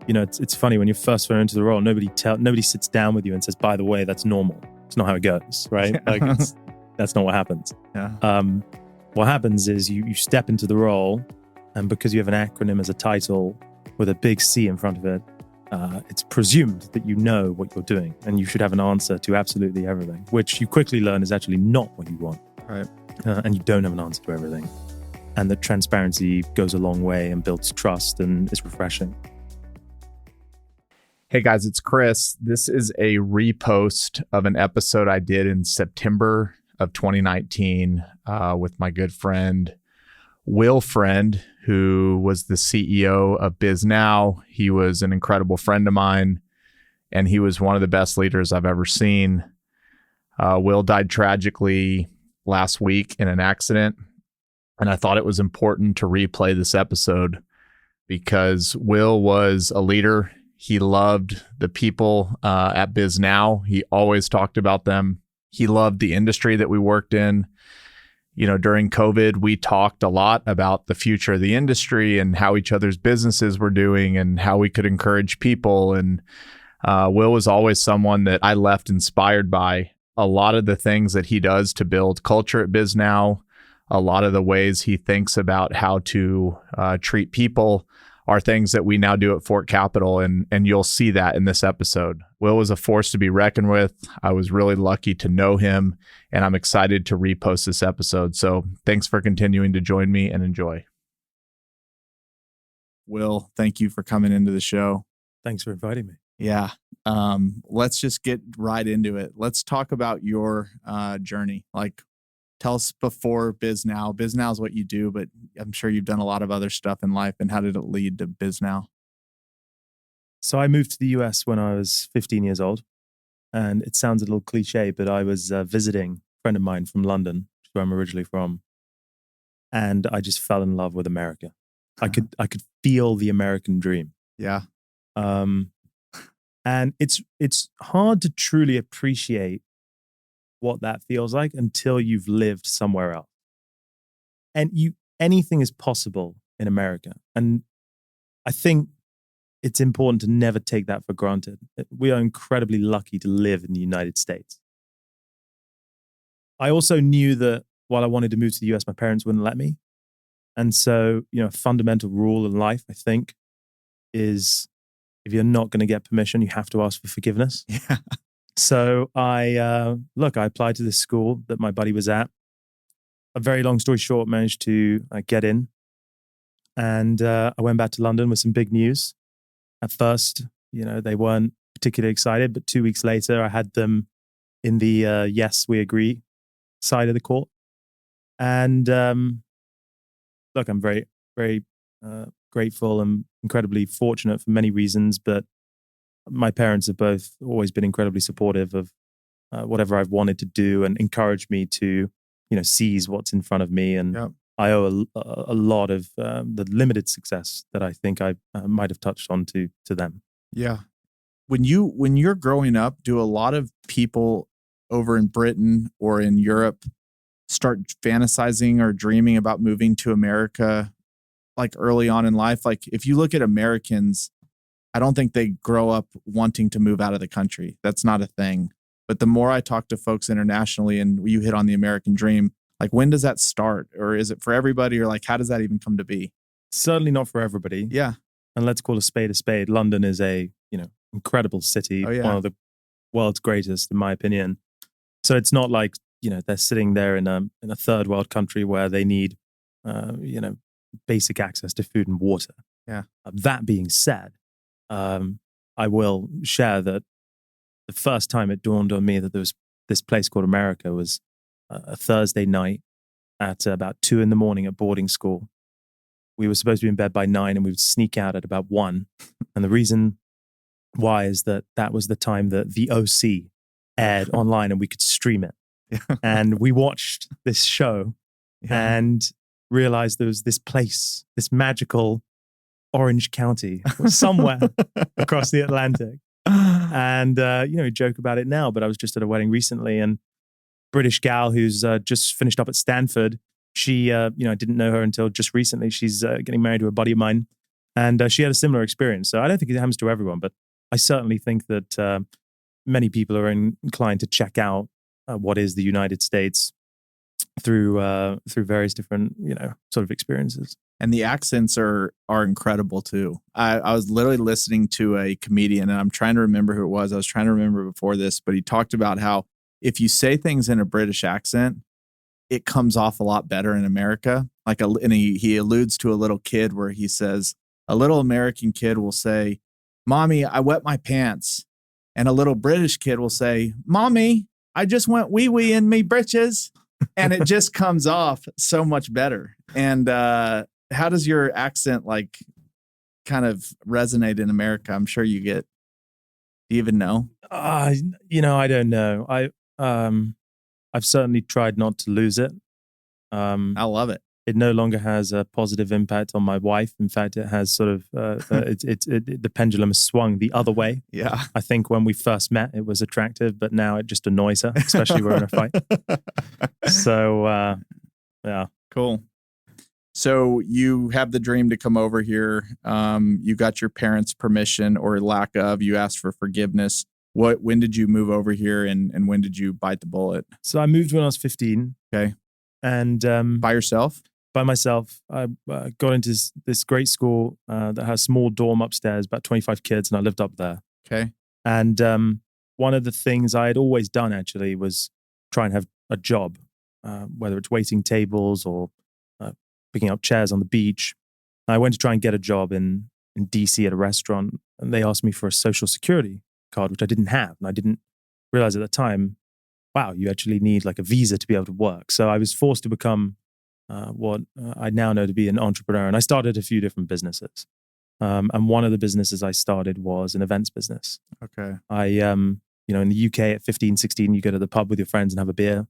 it's funny when you're first thrown into the role, nobody sits down with you and says, by the way, that's normal. It's not how it goes, right? That's not what happens. Yeah. What happens is you step into the role, and because you have an acronym as a title with a big C in front of it, it's presumed that you know what you're doing, and you should have an answer to absolutely everything, which you quickly learn is actually not what you want. Right. And you don't have an answer to everything. And that transparency goes a long way and builds trust and is refreshing. Hey guys, it's Chris. This is a repost of an episode I did in September of 2019 with my good friend, Will Friend, who was the CEO of Bisnow. He was an incredible friend of mine, and he was one of the best leaders I've ever seen. Will died tragically last week in an accident, and I thought it was important to replay this episode because Will was a leader. He loved the people at Bisnow. He always talked about them. He loved the industry that we worked in. During COVID, we talked a lot about the future of the industry and how each other's businesses were doing and how we could encourage people. And Will was always someone that I left inspired by. A lot of the things that he does to build culture at Bisnow, a lot of the ways he thinks about how to treat people are things that we now do at Fort Capital, and you'll see that in this episode. Will was a force to be reckoned with. I was really lucky to know him, and I'm excited to repost this episode. So thanks for continuing to join me, and enjoy. Will, thank you for coming into the show. Thanks for inviting me. Yeah. Let's just get right into it. Let's talk about your journey. Tell us before Bisnow. Bisnow is what you do, but I'm sure you've done a lot of other stuff in life. And how did it lead to Bisnow? So I moved to the US when I was 15 years old. And it sounds a little cliche, but I was visiting a friend of mine from London, where I'm originally from. And I just fell in love with America. I could feel the American dream. Yeah. And it's hard to truly appreciate what that feels like until you've lived somewhere else. And anything is possible in America. And I think it's important to never take that for granted. We are incredibly lucky to live in the United States. I also knew that while I wanted to move to the US, my parents wouldn't let me. And so, a fundamental rule in life, I think, is if you're not going to get permission, you have to ask for forgiveness. Yeah. So I applied to this school that my buddy was at. A very long story short, managed to get in. And I went back to London with some big news. At first, they weren't particularly excited, but 2 weeks later, I had them in the yes, we agree side of the court. And I'm very, very grateful and incredibly fortunate for many reasons, but my parents have both always been incredibly supportive of whatever I've wanted to do and encouraged me to, seize what's in front of me. And Yep. I owe a lot of the limited success that I think I might have touched on to them. Yeah. When you're growing up, do a lot of people over in Britain or in Europe start fantasizing or dreaming about moving to America early on in life? If you look at Americans, I don't think they grow up wanting to move out of the country. That's not a thing. But the more I talk to folks internationally and you hit on the American dream, when does that start? Or is it for everybody? Or how does that even come to be? Certainly not for everybody. Yeah. And let's call a spade a spade. London is a, incredible city. Oh, yeah. One of the world's greatest, in my opinion. So it's not like, they're sitting there in a third world country where they need, basic access to food and water. Yeah. That being said, I will share that the first time it dawned on me that there was this place called America was a Thursday night at about 2 a.m. at boarding school. We were supposed to be in bed by 9 and we would sneak out at about 1. And the reason why is that was the time that the OC aired online and we could stream it. And we watched this show and realized there was this place, this magical Orange County, somewhere across the Atlantic. And, we joke about it now, but I was just at a wedding recently and British gal who's just finished up at Stanford. She, I didn't know her until just recently. She's getting married to a buddy of mine. And she had a similar experience. So I don't think it happens to everyone, but I certainly think that many people are inclined to check out what is the United States through various different, sort of experiences. And the accents are incredible too. I was literally listening to a comedian, and I'm trying to remember who it was. I was trying to remember before this, but he talked about how if you say things in a British accent, it comes off a lot better in America. And he alludes to a little kid where he says, a little American kid will say, "Mommy, I wet my pants." And a little British kid will say, "Mommy, I just went wee wee in me britches." And it just comes off so much better. And how does your accent kind of resonate in America? I'm sure you get. Do you even know? I don't know. I've certainly tried not to lose it. I love it. It no longer has a positive impact on my wife. In fact, it has sort of the pendulum has swung the other way. Yeah. I think when we first met, it was attractive, but now it just annoys her, especially when we're in a fight. So, yeah. Cool. So you have the dream to come over here. You got your parents' permission or lack of. You asked for forgiveness. When did you move over here, and when did you bite the bullet? So I moved when I was 15. Okay. And by yourself? By myself. I got into this great school that has a small dorm upstairs, about 25 kids, and I lived up there. Okay. And one of the things I had always done actually was try and have a job, whether it's waiting tables or picking up chairs on the beach. I went to try and get a job in DC at a restaurant, and they asked me for a social security card, which I didn't have. And I didn't realize at the time, wow, you actually need like a visa to be able to work. So I was forced to become what I now know to be an entrepreneur. And I started a few different businesses. And one of the businesses I started was an events business. Okay. I, in the UK at 15, 16, you go to the pub with your friends and have a beer.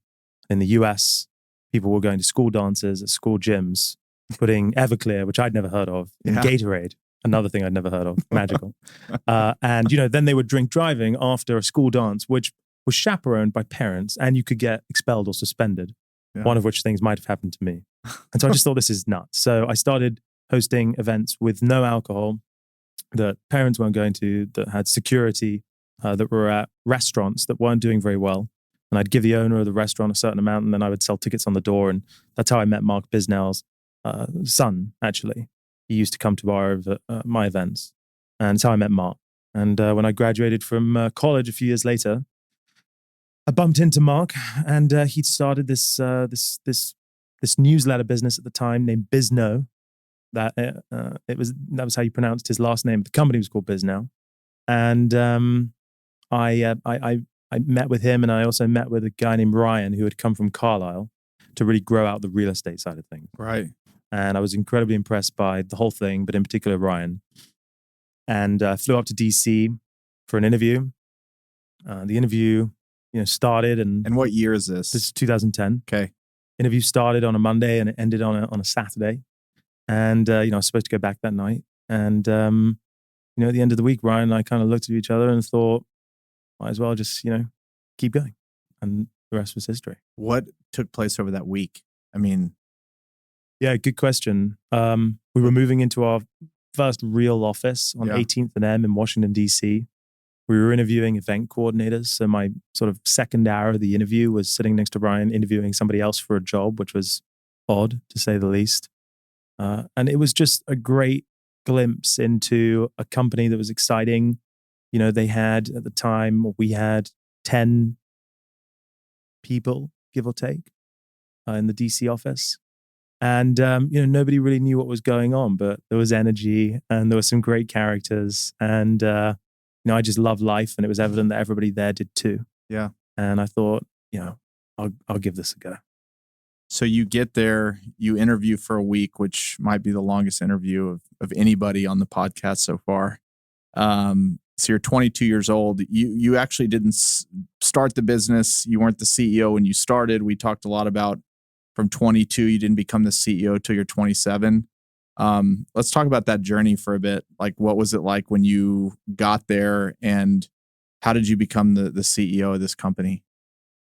In the US, people were going to school dances at school gyms, putting Everclear, which I'd never heard of, in Gatorade. Another thing I'd never heard of, magical. And, then they would drink driving after a school dance, which was chaperoned by parents, and you could get expelled or suspended, one of which things might have happened to me. And so I just thought, this is nuts. So I started hosting events with no alcohol that parents weren't going to, that had security, that were at restaurants that weren't doing very well. And I'd give the owner of the restaurant a certain amount, and then I would sell tickets on the door. And that's how I met Mark Bisnow's son, actually. He used to come to my events. And it's how I met Mark. And when I graduated from college a few years later, I bumped into Mark, and he'd started this newsletter business at the time named Bisnow. That was how you pronounced his last name. The company was called Bisnow, and I met with him, and I also met with a guy named Ryan who had come from Carlisle to really grow out the real estate side of things. Right. And I was incredibly impressed by the whole thing, but in particular Ryan. And I flew up to DC for an interview. The interview started, and what year is this? This is 2010. Okay. Interview started on a Monday and it ended on a Saturday. And, I was supposed to go back that night. And, at the end of the week, Ryan and I kind of looked at each other and thought, might as well just, keep going. And the rest was history. What took place over that week? I mean. Yeah, good question. We were moving into our first real office on 18th and M in Washington, D.C. We were interviewing event coordinators. So my sort of second hour of the interview was sitting next to Ryan interviewing somebody else for a job, which was odd to say the least. And it was just a great glimpse into a company that was exciting. They had at the time, we had 10 people, give or take, in the DC office. And, nobody really knew what was going on, but there was energy and there were some great characters. And, I just love life, and it was evident that everybody there did too. Yeah. And I thought, I'll give this a go. So you get there, you interview for a week, which might be the longest interview of anybody on the podcast so far. So you're 22 years old. You actually didn't start the business. You weren't the CEO when you started. We talked a lot about from 22, you didn't become the CEO till you're 27. Let's talk about that journey for a bit. Like, what was it like when you got there, and how did you become the CEO of this company?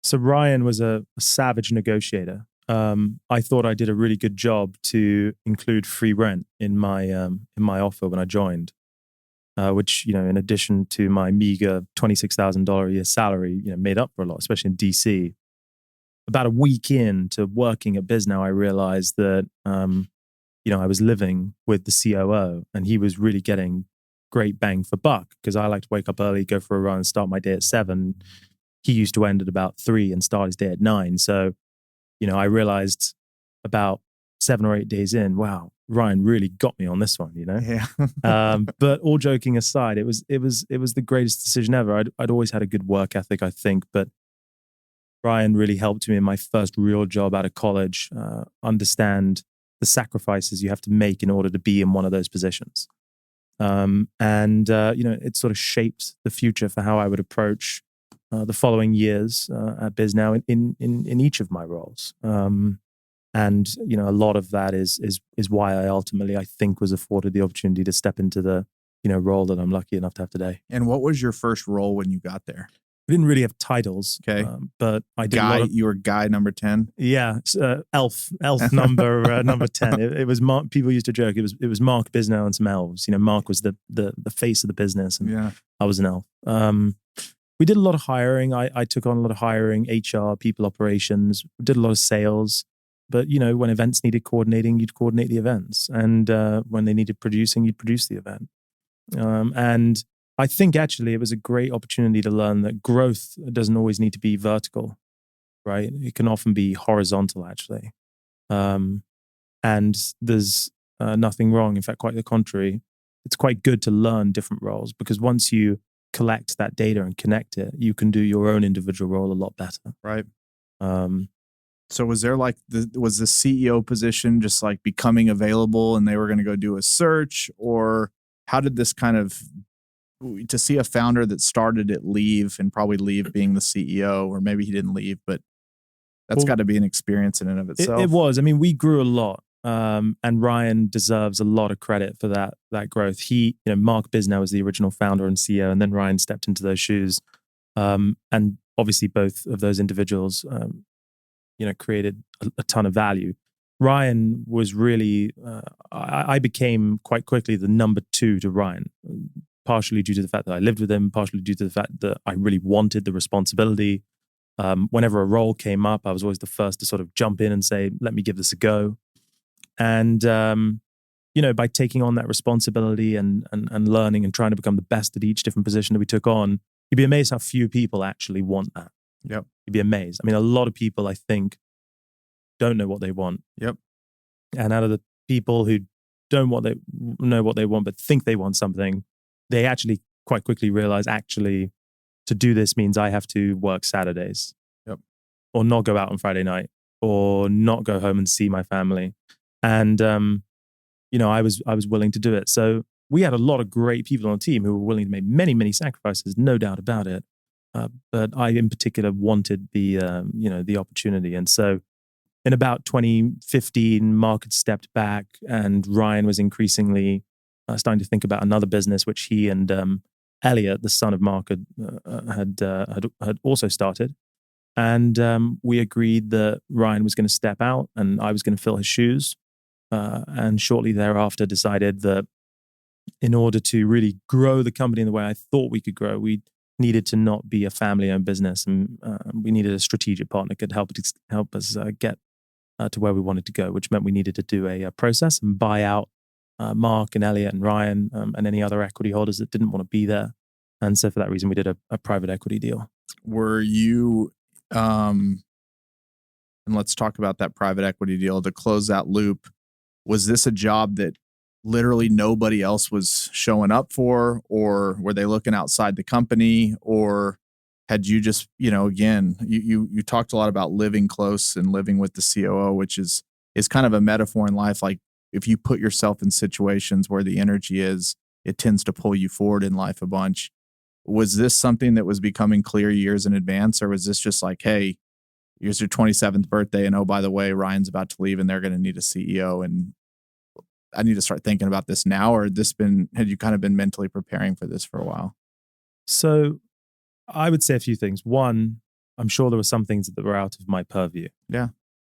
So Ryan was a savage negotiator. I thought I did a really good job to include free rent in my offer when I joined, which, in addition to my meager $26,000 a year salary, made up for a lot, especially in DC. About a week into working at Bisnow, I realized that, I was living with the COO, and he was really getting great bang for buck, because I like to wake up early, go for a run, and start my day at 7. He used to end at about 3 and start his day at 9. So, I realized about 7 or 8 days in, wow, Ryan really got me on this one, Yeah. But all joking aside, it was the greatest decision ever. I'd always had a good work ethic, I think, but Ryan really helped me in my first real job out of college understand the sacrifices you have to make in order to be in one of those positions. It sort of shaped the future for how I would approach the following years at Bisnow in each of my roles. A lot of that is why I ultimately, I think, was afforded the opportunity to step into the role that I'm lucky enough to have today. And what was your first role when you got there? We didn't really have titles, okay, but I did you were guy number 10. Yeah, elf number 10. It was Mark. People used to joke it was Mark Bisnow and some elves. Mark was the face of the business, and I was an elf. We did a lot of hiring. I took on a lot of hiring, HR, people operations. We did a lot of sales. But when events needed coordinating, you'd coordinate the events, and when they needed producing, you'd produce the event. And I think actually it was a great opportunity to learn that growth doesn't always need to be vertical, right? It can often be horizontal, actually. And there's nothing wrong. In fact, quite the contrary. It's quite good to learn different roles, because once you collect that data and connect it, you can do your own individual role a lot better. Right. So was there was the CEO position just like becoming available and they were going to go do a search, or how did this to see a founder that started it leave and probably leave being the CEO, or maybe he didn't leave, but that's got to be an experience in and of itself. It was. I mean, we grew a lot. And Ryan deserves a lot of credit for that growth. Mark Bisnow was the original founder and CEO, and then Ryan stepped into those shoes. And obviously both of those individuals, created a ton of value. Ryan was really, I became quite quickly the number 2 to Ryan, partially due to the fact that I lived with him, partially due to the fact that I really wanted the responsibility. Whenever a role came up, I was always the first to sort of jump in and say, let me give this a go. And, by taking on that responsibility and learning and trying to become the best at each different position that we took on, you'd be amazed how few people actually want that. Yep. You'd be amazed. I mean, a lot of people, I think, don't know what they want. Yep. And out of the people who don't know what they want, but think they want something, they actually quite quickly realize, actually, to do this means I have to work Saturdays. Yep. Or not go out on Friday night, or not go home and see my family. And, I was willing to do it. So we had a lot of great people on the team who were willing to make many, many sacrifices, no doubt about it. But I, in particular, wanted the opportunity. And so in about 2015, Mark had stepped back, and Ryan was increasingly starting to think about another business, which he and Elliot, the son of Mark, had also started. And we agreed that Ryan was going to step out and I was going to fill his shoes. And shortly thereafter decided that in order to really grow the company in the way I thought we could grow, we needed to not be a family-owned business, and we needed a strategic partner that could help us get to where we wanted to go, which meant we needed to do a process and buy out Mark and Elliot and Ryan and any other equity holders that didn't want to be there. And so for that reason, we did a private equity deal. Were you, and let's talk about that private equity deal to close that loop. Was this a job that literally nobody else was showing up for, or were they looking outside the company, or had you just, again, you talked a lot about living close and living with the COO, which is kind of a metaphor in life. Like if you put yourself in situations where the energy is, it tends to pull you forward in life a bunch. Was this something that was becoming clear years in advance, or was this just like, hey, here's your 27th birthday, and oh, by the way, Ryan's about to leave and they're going to need a CEO, and I need to start thinking about this now? Or had you kind of been mentally preparing for this for a while? So I would say a few things. One, I'm sure there were some things that were out of my purview. Yeah.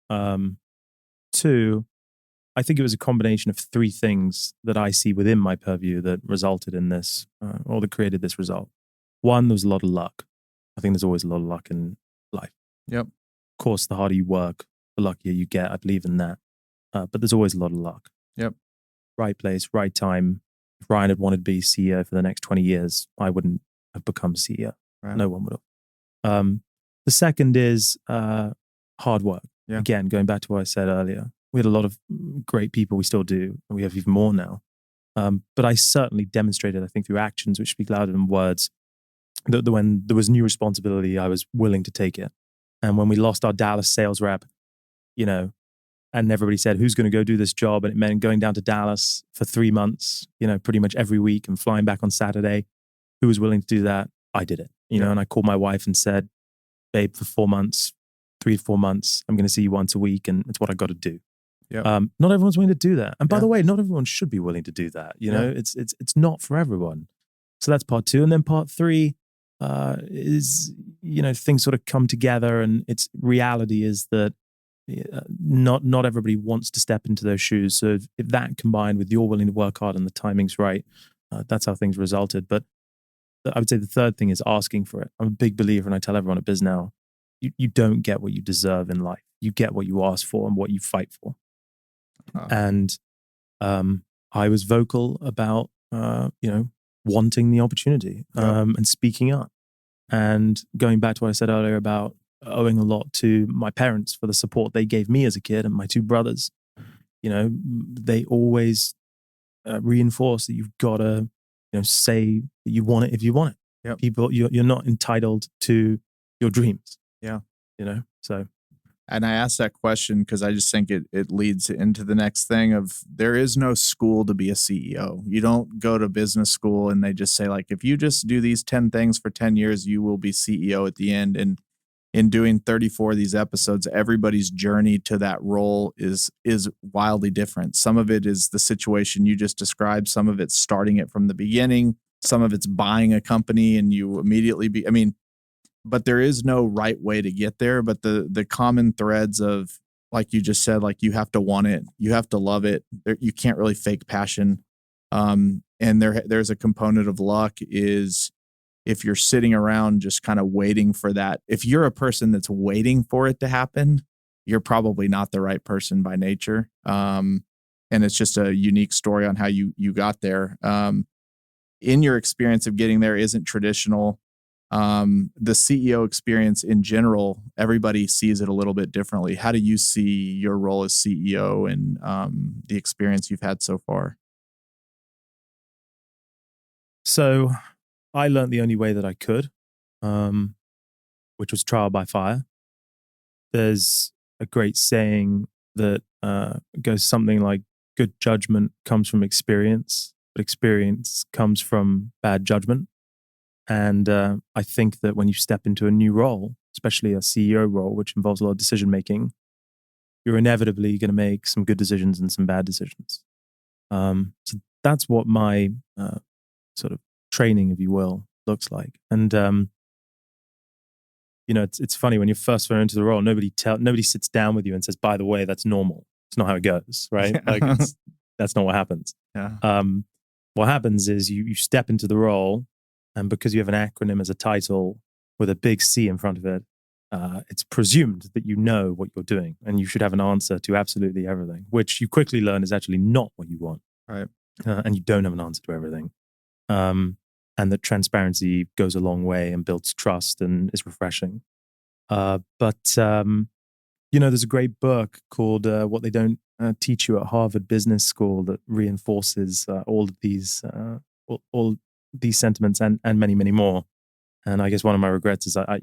Two, I think it was a combination of three things that I see within my purview that resulted in this, or that created this result. One, there was a lot of luck. I think there's always a lot of luck in life. Yep. Of course, the harder you work, the luckier you get. I believe in that. But there's always a lot of luck. Yep. Right place, right time. If Ryan had wanted to be CEO for the next 20 years, I wouldn't have become CEO. Right. No one would have. The second is hard work. Yeah. Again, going back to what I said earlier, we had a lot of great people. We still do. And we have even more now. But I certainly demonstrated, I think, through actions, which speak louder than words, that when there was new responsibility, I was willing to take it. And when we lost our Dallas sales rep, and everybody said, who's going to go do this job? And it meant going down to Dallas for 3 months, pretty much every week and flying back on Saturday. Who was willing to do that? I did it, and I called my wife and said, babe, for 4 months, 3 to 4 months, I'm going to see you once a week. And it's what I got to do. Yep. Not everyone's willing to do that. And by the way, not everyone should be willing to do that. It's not for everyone. So that's part two. And then part three is, things sort of come together, and its reality is that not everybody wants to step into those shoes. So if that combined with you're willing to work hard and the timing's right, that's how things resulted. But I would say the third thing is asking for it. I'm a big believer, and I tell everyone at Bisnow, you don't get what you deserve in life. You get what you ask for and what you fight for. And I was vocal about, wanting the opportunity and speaking up. And going back to what I said earlier about owing a lot to my parents for the support they gave me as a kid and my two brothers, they always reinforce that you've got to, say that you want it if you want it. Yep. People, you're not entitled to your dreams. Yeah. So. And I asked that question because I just think it leads into the next thing of there is no school to be a CEO. You don't go to business school and they just say, like, if you just do these 10 things for 10 years, you will be CEO at the end. And in doing 34 of these episodes, everybody's journey to that role is wildly different. Some of it is the situation you just described. Some of it's starting it from the beginning. Some of it's buying a company and you immediately but there is no right way to get there. But the common threads of, like you just said, like you have to want it, you have to love it. You can't really fake passion. And there's a component of luck is if you're sitting around just kind of waiting for that. If you're a person that's waiting for it to happen, you're probably not the right person by nature. And it's just a unique story on how you got there. In your experience of getting there isn't traditional. The CEO experience in general, everybody sees it a little bit differently. How do you see your role as CEO and the experience you've had so far? So I learned the only way that I could, which was trial by fire. There's a great saying that goes something like, good judgment comes from experience, but experience comes from bad judgment. And I think that when you step into a new role, especially a CEO role, which involves a lot of decision making, you're inevitably going to make some good decisions and some bad decisions. So that's what my sort of training, if you will, looks like. And it's funny when you're first thrown into the role, nobody sits down with you and says, by the way, that's normal. It's not how it goes, right? Like that's not what happens. Yeah. What happens is you step into the role, and because you have an acronym as a title with a big C in front of it, it's presumed that you know what you're doing, and you should have an answer to absolutely everything, which you quickly learn is actually not what you want. Right. And you don't have an answer to everything. And that transparency goes a long way and builds trust and is refreshing. But there's a great book called What They Don't Teach You at Harvard Business School that reinforces all of these all these sentiments and many, many more. And I guess one of my regrets is I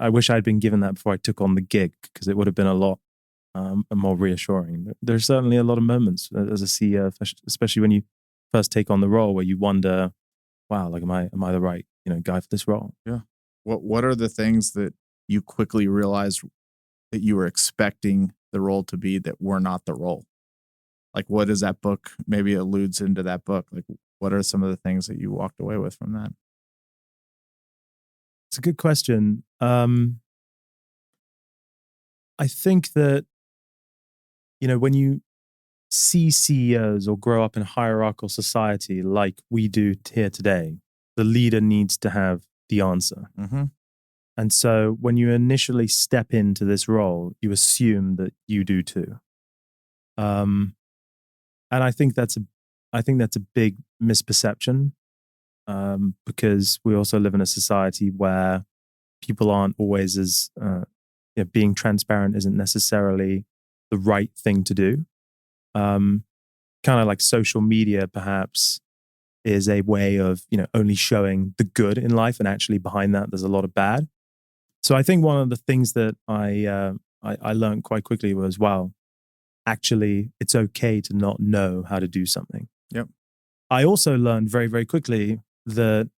wish I'd been given that before I took on the gig, because it would have been a lot more reassuring. There's certainly a lot of moments as a CEO, especially when you first take on the role, where you wonder, wow, like am I the right guy for this role? Yeah. What are the things that you quickly realized that you were expecting the role to be that were not the role? Like, what is that book maybe alludes into that book? Like, what are some of the things that you walked away with from that? It's a good question. I I think that, when you see CEOs or grow up in a hierarchical society like we do here today, the leader needs to have the answer. Mm-hmm. And so when you initially step into this role, you assume that you do too. And I think that's a big misperception, because we also live in a society where people aren't always as being transparent isn't necessarily the right thing to do. Kind of like social media, perhaps, is a way of only showing the good in life, and actually behind that there's a lot of bad. So I think one of the things that I learned quite quickly was, wow, actually it's okay to not know how to do something. Yep. I also learned very, very quickly that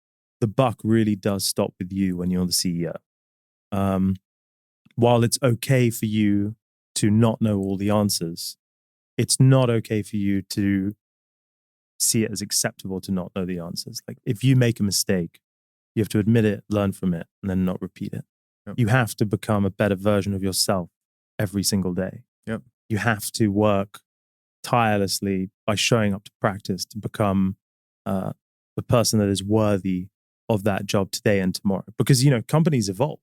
the buck really does stop with you when you're the CEO. While it's okay for you to not know all the answers, it's not okay for you to see it as acceptable to not know the answers. Like, if you make a mistake, you have to admit it, learn from it, and then not repeat it. Yep. You have to become a better version of yourself every single day. Yep. You have to work tirelessly by showing up to practice to become the person that is worthy of that job today and tomorrow. Because, companies evolve,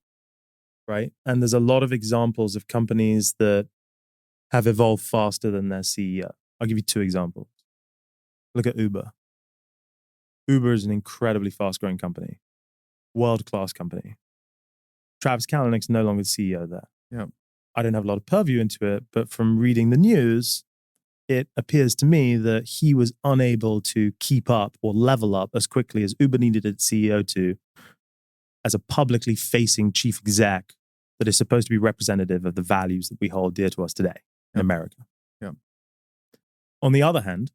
right? And there's a lot of examples of companies that have evolved faster than their CEO. I'll give you 2 examples. Look at Uber. Uber is an incredibly fast-growing company, world-class company. Travis Kalanick's no longer the CEO there. Yep. I don't have a lot of purview into it, but from reading the news, it appears to me that he was unable to keep up or level up as quickly as Uber needed its CEO to, as a publicly facing chief exec that is supposed to be representative of the values that we hold dear to us today in America. Yep. On the other hand,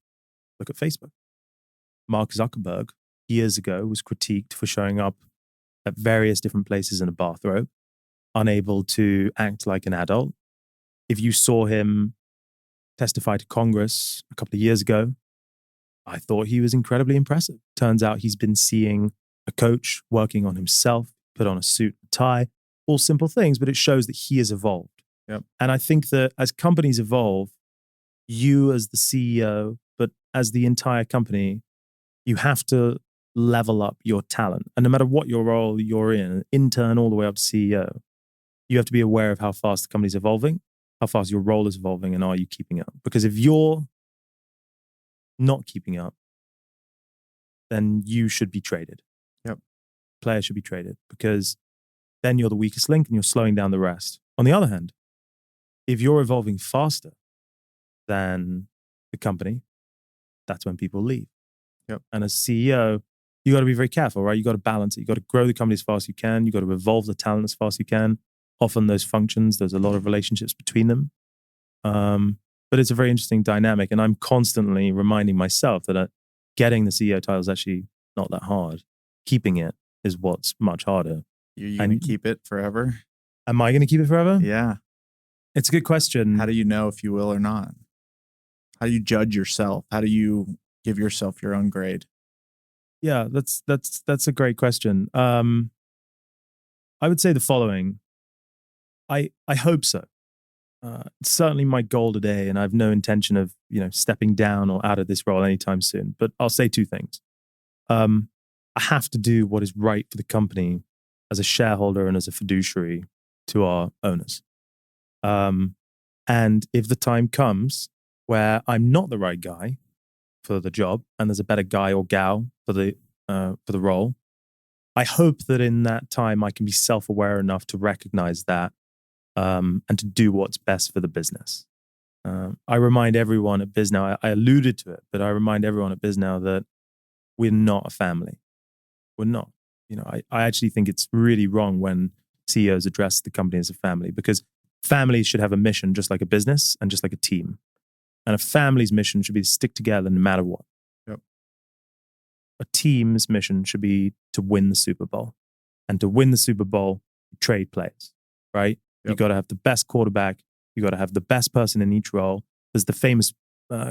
look at Facebook. Mark Zuckerberg, years ago, was critiqued for showing up at various different places in a bathrobe, unable to act like an adult. If you saw him testify to Congress a couple of years ago, I thought he was incredibly impressive. Turns out he's been seeing a coach, working on himself, put on a suit and tie, all simple things, but it shows that he has evolved. Yep. And I think that as companies evolve, you as the CEO, but as the entire company, you have to level up your talent. And no matter what your role you're in, intern all the way up to CEO, you have to be aware of how fast the company's evolving, how fast your role is evolving, and are you keeping up? Because if you're not keeping up, then you should be traded. Yep. Players should be traded, because then you're the weakest link and you're slowing down the rest. On the other hand, if you're evolving faster than the company, that's when people leave. Yep. And as CEO, you got to be very careful, right? You got to balance it. You got to grow the company as fast as you can. You got to evolve the talent as fast as you can. Often those functions, there's a lot of relationships between them. But it's a very interesting dynamic. And I'm constantly reminding myself that getting the CEO title is actually not that hard. Keeping it is what's much harder. You're going to keep it forever? Am I going to keep it forever? Yeah. It's a good question. How do you know if you will or not? How do you judge yourself? How do you give yourself your own grade? Yeah, that's a great question. I would say the following. I hope so. It's certainly my goal today, and I have no intention of stepping down or out of this role anytime soon. But I'll say 2 things. I have to do what is right for the company as a shareholder and as a fiduciary to our owners. And if the time comes where I'm not the right guy for the job and there's a better guy or gal for the role, I hope that in that time I can be self-aware enough to recognize that and to do what's best for the business. I remind everyone at Bisnow, I alluded to it, but I remind everyone at Bisnow that we're not a family. We're not. I actually think it's really wrong when CEOs address the company as a family, because families should have a mission just like a business and just like a team. And a family's mission should be to stick together no matter what. Yep. A team's mission should be to win the Super Bowl. And to win the Super Bowl, you trade players, right? Yep. You got to have the best quarterback. You got to have the best person in each role. There's the famous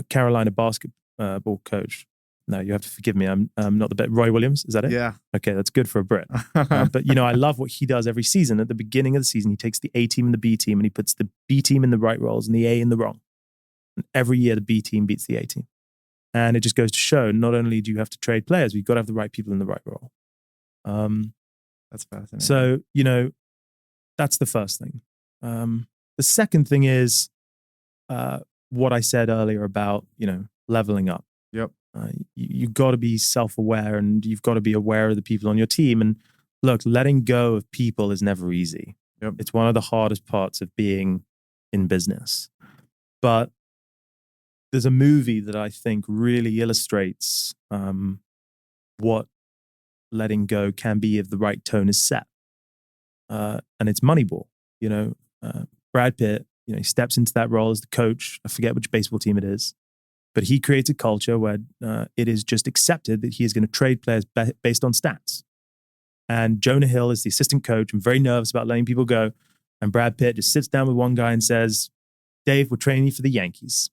Carolina basketball coach, No, you have to forgive me. I'm not the best. Roy Williams, is that it? Yeah. Okay, that's good for a Brit. But I love what he does every season. At the beginning of the season, he takes the A team and the B team, and he puts the B team in the right roles and the A in the wrong. And every year, the B team beats the A team. And it just goes to show, not only do you have to trade players, but you've got to have the right people in the right role. That's fascinating. So, that's the first thing. The second thing is what I said earlier about, leveling up. Yep. You've got to be self-aware, and you've got to be aware of the people on your team. And look, letting go of people is never easy. Yep. It's one of the hardest parts of being in business. But there's a movie that I think really illustrates what letting go can be if the right tone is set. And it's Moneyball. Brad Pitt, he steps into that role as the coach. I forget which baseball team it is. But he creates a culture where it is just accepted that he is going to trade players based on stats. And Jonah Hill is the assistant coach and very nervous about letting people go. And Brad Pitt just sits down with one guy and says, Dave, we're training you for the Yankees.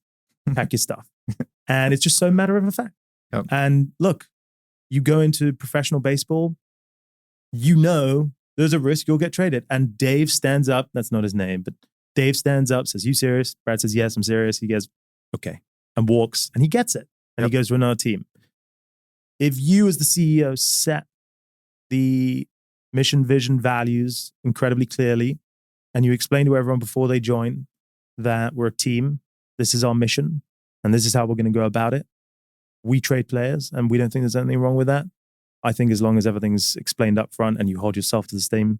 Pack your stuff. And it's just so matter of fact. Yep. And look, you go into professional baseball, there's a risk you'll get traded. And Dave stands up. That's not his name, but Dave stands up, says, you serious? Brad says, yes, I'm serious. He goes, okay. And walks, and he gets it. And he goes to another team. If you as the CEO set the mission, vision, values incredibly clearly, and you explain to everyone before they join that we're a team, this is our mission, and this is how we're going to go about it. We trade players, and we don't think there's anything wrong with that. I think as long as everything's explained up front and you hold yourself to the same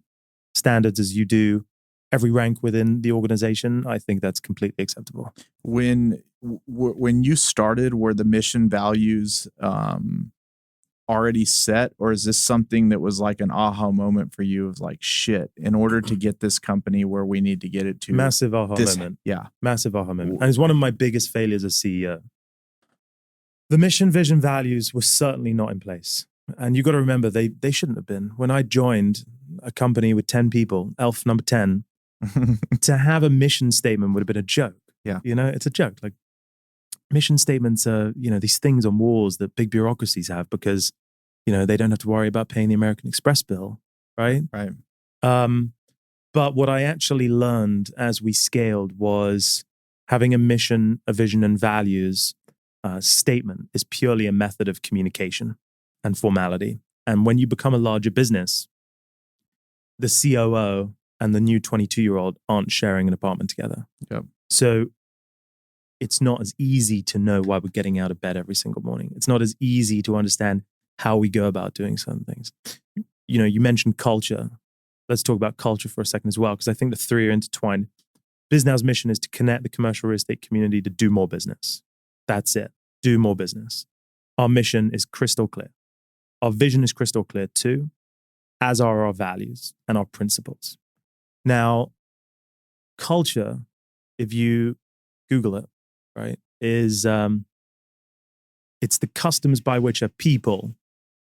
standards as you do every rank within the organization, I think that's completely acceptable. When you started, were the mission values already set, or is this something that was like an aha moment for you of like, shit, in order to get this company where we need to get it to? Massive aha moment. Yeah. Massive aha moment. And it's one of my biggest failures as CEO. The mission, vision, values were certainly not in place. And you got to remember, they shouldn't have been. When I joined a company with 10 people, elf number 10, to have a mission statement would have been a joke. Yeah. It's a joke. Like, mission statements are, these things on walls that big bureaucracies have because, they don't have to worry about paying the American Express bill, right? Right. But what I actually learned as we scaled was having a mission, a vision, and values statement is purely a method of communication and formality. And when you become a larger business, the COO and the new 22-year-old aren't sharing an apartment together. Yep. So it's not as easy to know why we're getting out of bed every single morning. It's not as easy to understand how we go about doing certain things. You mentioned culture. Let's talk about culture for a second as well, because I think the three are intertwined. Bisnow's mission is to connect the commercial real estate community to do more business. That's it. Do more business. Our mission is crystal clear. Our vision is crystal clear too, as are our values and our principles. Now, culture, if you Google it, right, is it's the customs by which a people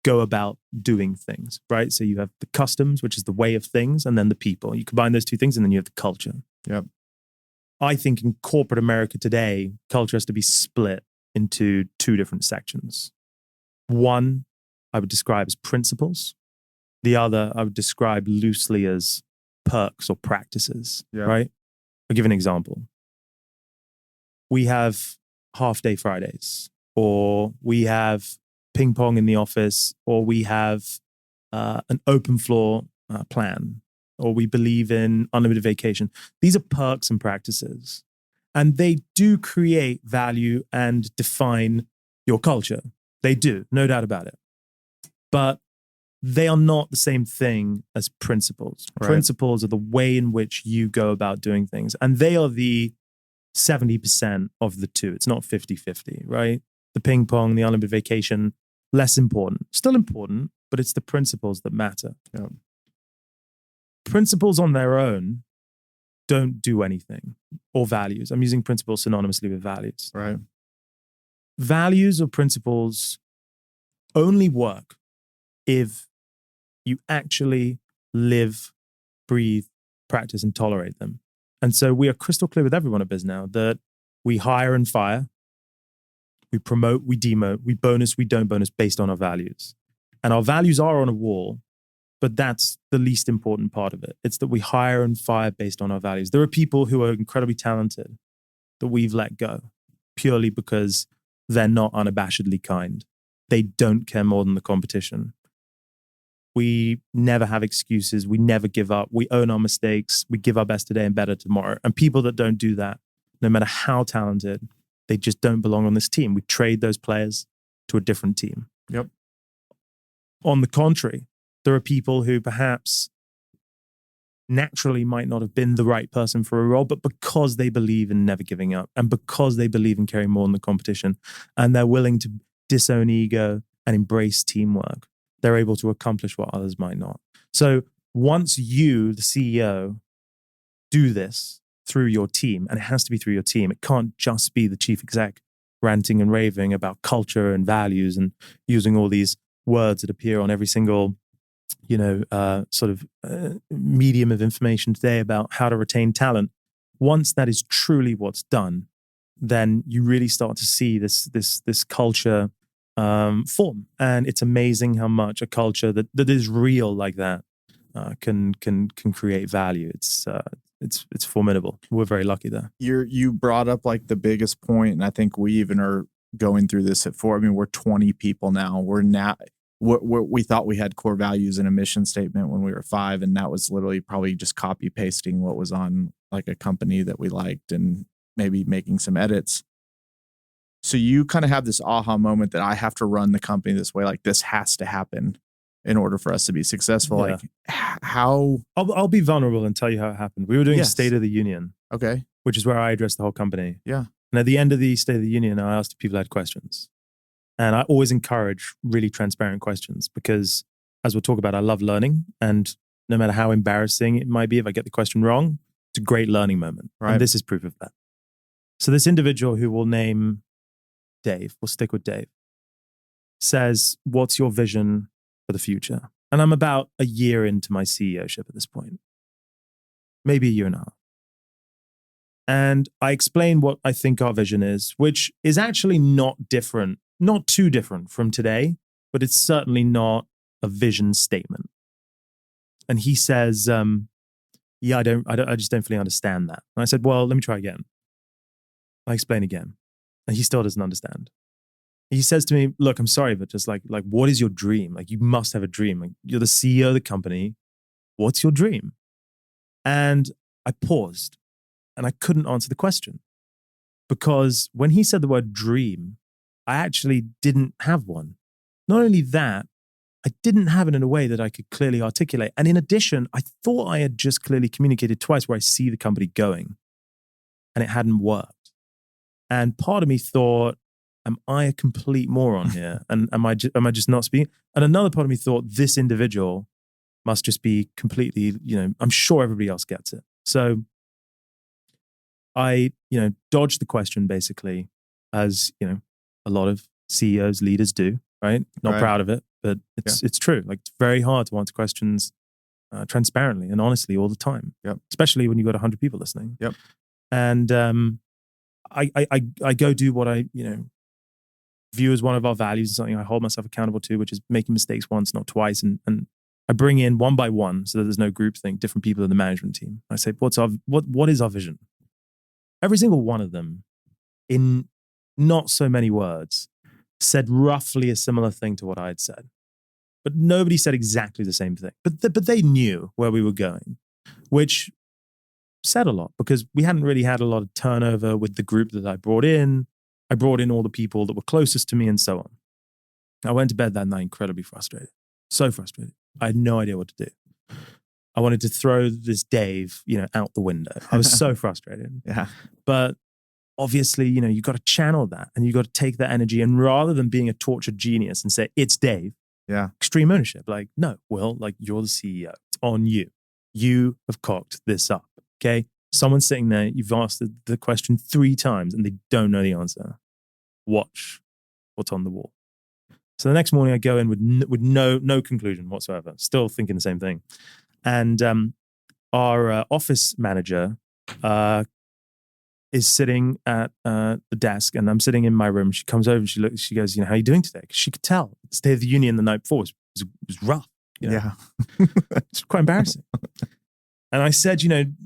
go about doing things, right? So you have the customs, which is the way of things, and then the people. You combine those two things, and then you have the culture. Yep. I think in corporate America today, culture has to be split into two different sections. One, I would describe as principles. The other, I would describe loosely as perks or practices, right? I'll give an example. We have half-day Fridays, or we have ping pong in the office, or we have an open floor plan, or we believe in unlimited vacation. These are perks and practices. And they do create value and define your culture. They do, no doubt about it. But they are not the same thing as principles. Right. Principles are the way in which you go about doing things. And they are the 70% of the two. It's not 50-50, right? The ping pong, the unlimited vacation, less important. Still important, but it's the principles that matter. Yeah. Principles on their own don't do anything, or values. I'm using principles synonymously with values. Right. Values or principles only work if you actually live, breathe, practice, and tolerate them. And so we are crystal clear with everyone at Bisnow that we hire and fire. We promote, we demote, we bonus, we don't bonus based on our values. And our values are on a wall, but that's the least important part of it. It's that we hire and fire based on our values. There are people who are incredibly talented that we've let go purely because they're not unabashedly kind. They don't care more than the competition. We never have excuses. We never give up. We own our mistakes. We give our best today and better tomorrow. And people that don't do that, no matter how talented, they just don't belong on this team. We trade those players to a different team. Yep. On the contrary, there are people who perhaps naturally might not have been the right person for a role, but because they believe in never giving up and because they believe in caring more than the competition and they're willing to disown ego and embrace teamwork, they're able to accomplish what others might not. So once you, the CEO, do this through your team, and it has to be through your team, it can't just be the chief exec ranting and raving about culture and values and using all these words that appear on every single medium of information today about how to retain talent. Once that is truly what's done, then you really start to see this culture form. And it's amazing how much a culture that is real like that can create value. It's formidable. We're very lucky there. You brought up like the biggest point, and I think we even are going through this at 4. I mean, we're 20 people now. We thought we had core values and a mission statement when we were 5, and that was literally probably just copy pasting what was on like a company that we liked and maybe making some edits. So you kind of have this aha moment that I have to run the company this way. Like this has to happen in order for us to be successful. Yeah. Like how? I'll be vulnerable and tell you how it happened. We were doing a State of the Union, Okay. which is where I addressed the whole company. Yeah. And at the end of the State of the Union, I asked if people had questions. And I always encourage really transparent questions because, as we'll talk about, I love learning. And no matter how embarrassing it might be, if I get the question wrong, it's a great learning moment. Right. And this is proof of that. So this individual who we'll name Dave, we'll stick with Dave, says, "What's your vision for the future?" And I'm about a year into my CEO-ship at this point, maybe a year and a half. And I explain what I think our vision is, which is actually not too different from today, but it's certainly not a vision statement. And he says, "Yeah, I just don't fully understand that." And I said, "Well, let me try again." I explain again, and he still doesn't understand. He says to me, "Look, I'm sorry, but just like, what is your dream? Like, you must have a dream. Like, you're the CEO of the company. What's your dream?" And I paused, and I couldn't answer the question because when he said the word dream, I actually didn't have one. Not only that, I didn't have it in a way that I could clearly articulate. And in addition, I thought I had just clearly communicated twice where I see the company going, and it hadn't worked. And part of me thought, am I a complete moron here? And am I just not speaking? And another part of me thought, this individual must just be completely, I'm sure everybody else gets it. So I, dodged the question basically, as, a lot of CEOs, leaders do, right? Not proud of it, but it's true. Like, it's very hard to answer questions transparently and honestly all the time. Yep. Especially when you've got 100 people listening. Yep. And I go do what I, view as one of our values and something I hold myself accountable to, which is making mistakes once, not twice. And I bring in one by one so that there's no groupthink, different people in the management team. I say, what is our vision? Every single one of them, in not so many words, said roughly a similar thing to what I had said. But nobody said exactly the same thing. But they knew where we were going, which said a lot because we hadn't really had a lot of turnover with the group that I brought in. I brought in all the people that were closest to me and so on. I went to bed that night incredibly frustrated. So frustrated. I had no idea what to do. I wanted to throw this Dave, out the window. I was so frustrated. Yeah. But obviously, you got to channel that and you got to take that energy. And rather than being a tortured genius and say, it's Dave, extreme ownership. Like, no, Will, like, you're the CEO. It's on you. You have cocked this up. Okay. Someone's sitting there, you've asked the question 3 times and they don't know the answer. Watch what's on the wall. So the next morning I go in with no conclusion whatsoever, still thinking the same thing. And our office manager is sitting at the desk, and I'm sitting in my room. She comes over and she goes, how are you doing today? Because she could tell the State of the Union the night before was rough. Yeah. It's quite embarrassing. And I said,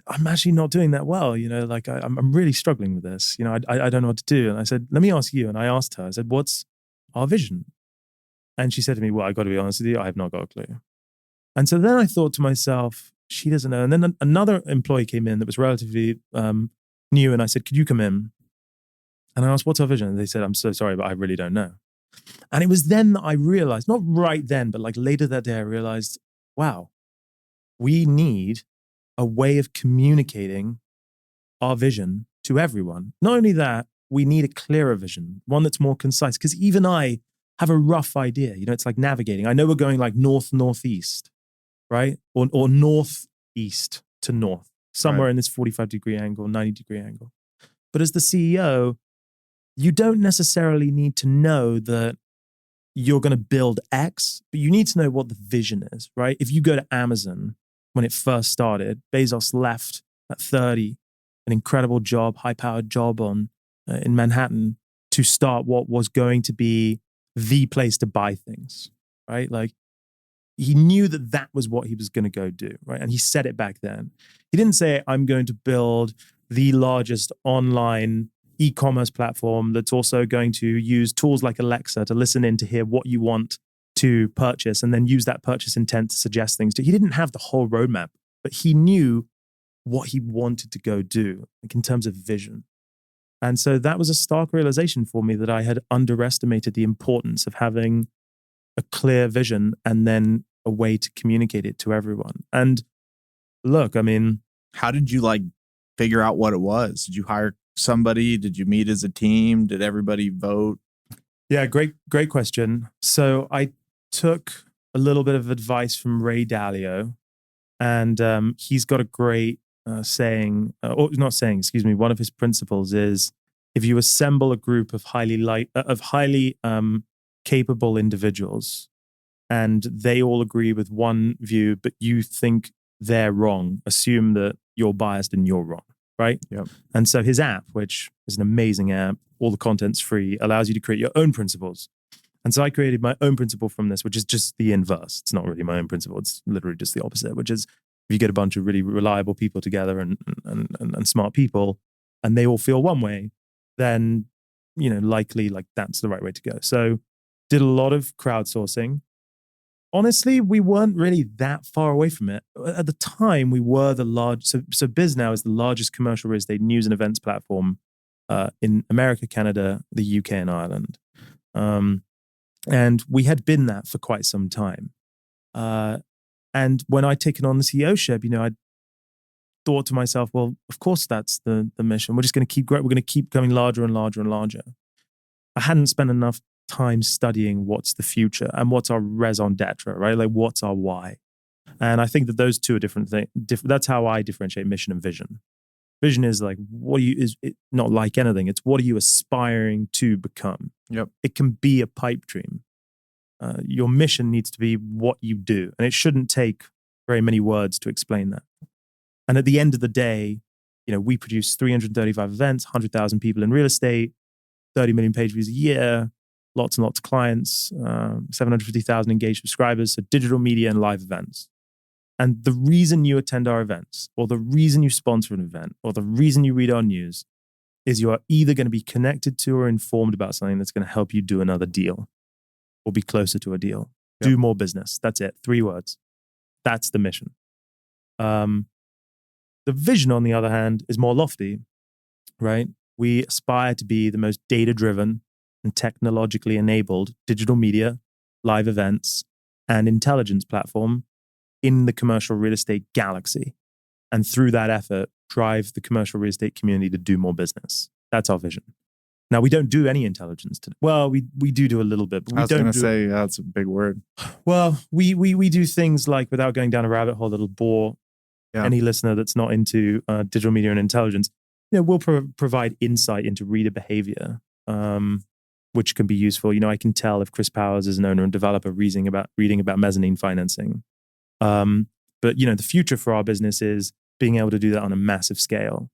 I'm actually not doing that well. I'm really struggling with this. I don't know what to do. And I said, let me ask you. And I asked her, I said, what's our vision? And she said to me, well, I got to be honest with you, I have not got a clue. And so then I thought to myself, she doesn't know. And then another employee came in that was relatively new. And I said, could you come in? And I asked, what's our vision? And they said, I'm so sorry, but I really don't know. And it was then that I realized, not right then, but like later that day, I realized, wow, we need a way of communicating our vision to everyone. Not only that, we need a clearer vision, one that's more concise, because even I have a rough idea. It's like navigating. I know we're going like northeast, right? Or northeast to north, somewhere in this 45-degree angle, 90-degree angle. But as the CEO, you don't necessarily need to know that you're going to build X, but you need to know what the vision is, right? If you go to Amazon, when it first started, Bezos left at 30, an incredible job, high-powered job in Manhattan, to start what was going to be the place to buy things, right? Like, he knew that was what he was going to go do, right? And he said it back then. He didn't say, I'm going to build the largest online e-commerce platform that's also going to use tools like Alexa to listen in to hear what you want to purchase and then use that purchase intent to suggest things to. He didn't have the whole roadmap, but he knew what he wanted to go do, like in terms of vision. And so that was a stark realization for me that I had underestimated the importance of having a clear vision and then a way to communicate it to everyone. And look, I mean, how did you figure out what it was? Did you hire somebody? Did you meet as a team? Did everybody vote? Yeah, great question. So I took a little bit of advice from Ray Dalio, and he's got a great saying, or not saying, excuse me. One of his principles is, if you assemble a group of highly capable individuals, and they all agree with one view, but you think they're wrong, assume that you're biased and you're wrong, right? Yep. And so his app, which is an amazing app, all the content's free, allows you to create your own principles. And so I created my own principle from this, which is just the inverse. It's not really my own principle. It's literally just the opposite, which is, if you get a bunch of really reliable people together and smart people, and they all feel one way, then, likely that's the right way to go. So did a lot of crowdsourcing. Honestly, we weren't really that far away from it. At the time, we were the so Bisnow is the largest commercial real estate news and events platform in America, Canada, the UK, and Ireland. And we had been that for quite some time. And when I'd taken on the CEOship, I thought to myself, well, of course that's the mission. We're just going to keep growing. We're going to keep becoming larger and larger and larger. I hadn't spent enough time studying what's the future and what's our raison d'etre, right? Like, what's our why? And I think that those two are different things. That's how I differentiate mission and vision. Vision is like, not like anything. It's what are you aspiring to become? Yep. It can be a pipe dream. Your mission needs to be what you do. And it shouldn't take very many words to explain that. And at the end of the day, we produce 335 events, 100,000 people in real estate, 30 million page views a year, lots and lots of clients, 750,000 engaged subscribers, so digital media and live events. And the reason you attend our events, or the reason you sponsor an event, or the reason you read our news, is you are either going to be connected to or informed about something that's going to help you do another deal or be closer to a deal. Yep. Do more business. That's it. 3 words. That's the mission. The vision, on the other hand, is more lofty, right? We aspire to be the most data-driven and technologically enabled digital media, live events, and intelligence platform in the commercial real estate galaxy. And through that effort, drive the commercial real estate community to do more business. That's our vision. Now, we don't do any intelligence today. Well, we do a little bit. But we I was going to say, that's a big word. Well, we do things like, without going down a rabbit hole that'll bore any listener that's not into digital media and intelligence, we'll provide insight into reader behavior, which can be useful. I can tell if Chris Powers is an owner and developer reading about mezzanine financing. But the future for our business is being able to do that on a massive scale.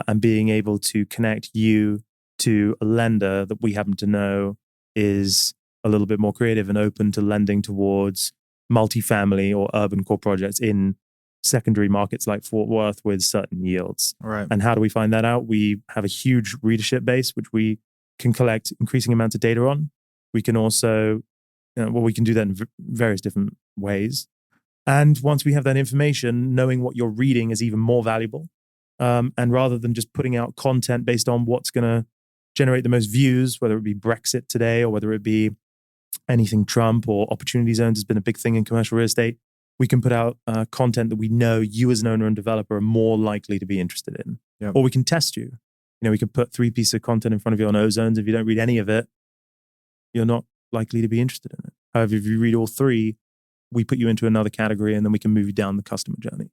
and being able to connect you to a lender that we happen to know is a little bit more creative and open to lending towards multifamily or urban core projects in secondary markets like Fort Worth with certain yields. Right. And how do we find that out? We have a huge readership base, which we can collect increasing amounts of data on. We can also, we can do that in various different ways. And once we have that information, knowing what you're reading is even more valuable. And rather than just putting out content based on what's going to generate the most views, whether it be Brexit today or whether it be anything Trump or opportunity zones has been a big thing in commercial real estate, we can put out content that we know you as an owner and developer are more likely to be interested in. Yep. Or we can test you. We can put 3 pieces of content in front of you on ozones. If you don't read any of it, you're not likely to be interested in it. However, if you read all 3, we put you into another category and then we can move you down the customer journey.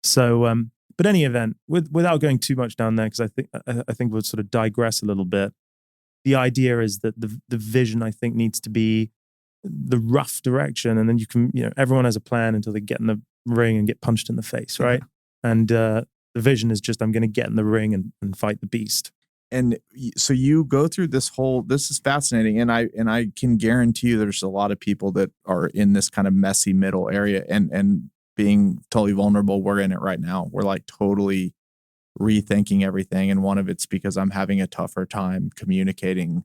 So, but any event, without going too much down there, because I think we'll sort of digress a little bit. The idea is that the vision, I think, needs to be the rough direction, and then you can, everyone has a plan until they get in the ring and get punched in the face, right? Yeah. And the vision is just, I'm going to get in the ring and fight the beast. And so you go through this is fascinating. And I can guarantee you there's a lot of people that are in this kind of messy middle area and being totally vulnerable. We're in it right now. We're like totally rethinking everything. And one of it's because I'm having a tougher time communicating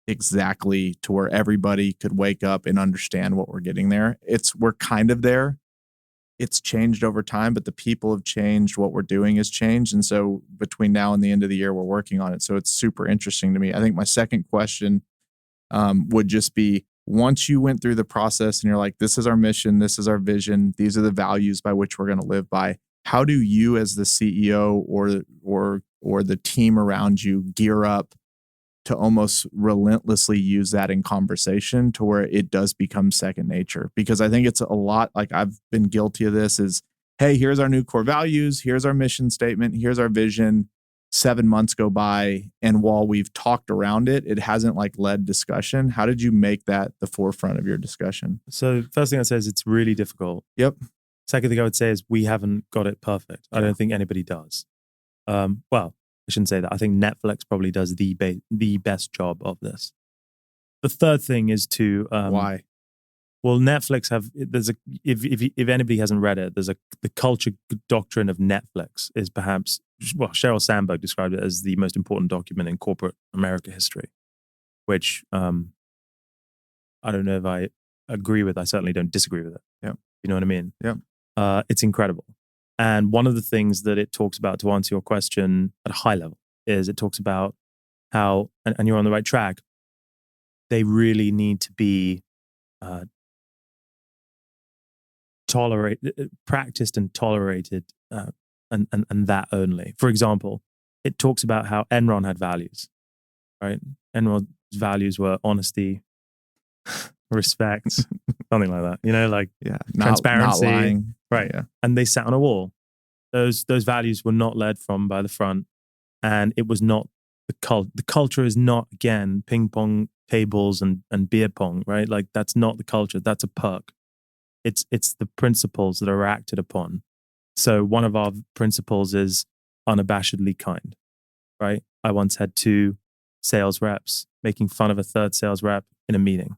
exactly to where everybody could wake up and understand what we're getting there. We're kind of there. It's changed over time, but the people have changed. What we're doing has changed. And so between now and the end of the year, we're working on it. So it's super interesting to me. I think my second question would just be, once you went through the process and you're like, this is our mission, this is our vision, these are the values by which we're going to live by. How do you as the CEO or the team around you gear up to almost relentlessly use that in conversation to where it does become second nature? Because I think it's a lot, like I've been guilty of this, is, hey, here's our new core values, here's our mission statement, here's our vision. 7 months go by, and while we've talked around it, it hasn't like led discussion. How did you make that the forefront of your discussion? So first thing I'd say is it's really difficult. Yep. Second thing I would say is we haven't got it perfect. I don't think anybody does. Well, I shouldn't say that. I think Netflix probably does the best job of this. The third thing is to why? Well, Netflix if anybody hasn't read it, the culture doctrine of Netflix is perhaps, well, Sheryl Sandberg described it as the most important document in corporate America history, which I don't know if I agree with. I certainly don't disagree with it. Yeah, you know what I mean. Yeah, it's incredible. And one of the things that it talks about, to answer your question at a high level, is it talks about how, and you're on the right track, they really need to be practiced and tolerated, and that only. For example, it talks about how Enron had values, right? Enron's values were honesty, respect, something like that. Like transparency, not lying, right? Yeah. And they sat on a wall. Those values were not led from by the front, and it was not the culture is not, again, ping pong tables and beer pong, right? Like that's not the culture. That's a perk. It's the principles that are acted upon. So one of our principles is unabashedly kind, right? I once had 2 sales reps making fun of a third sales rep in a meeting,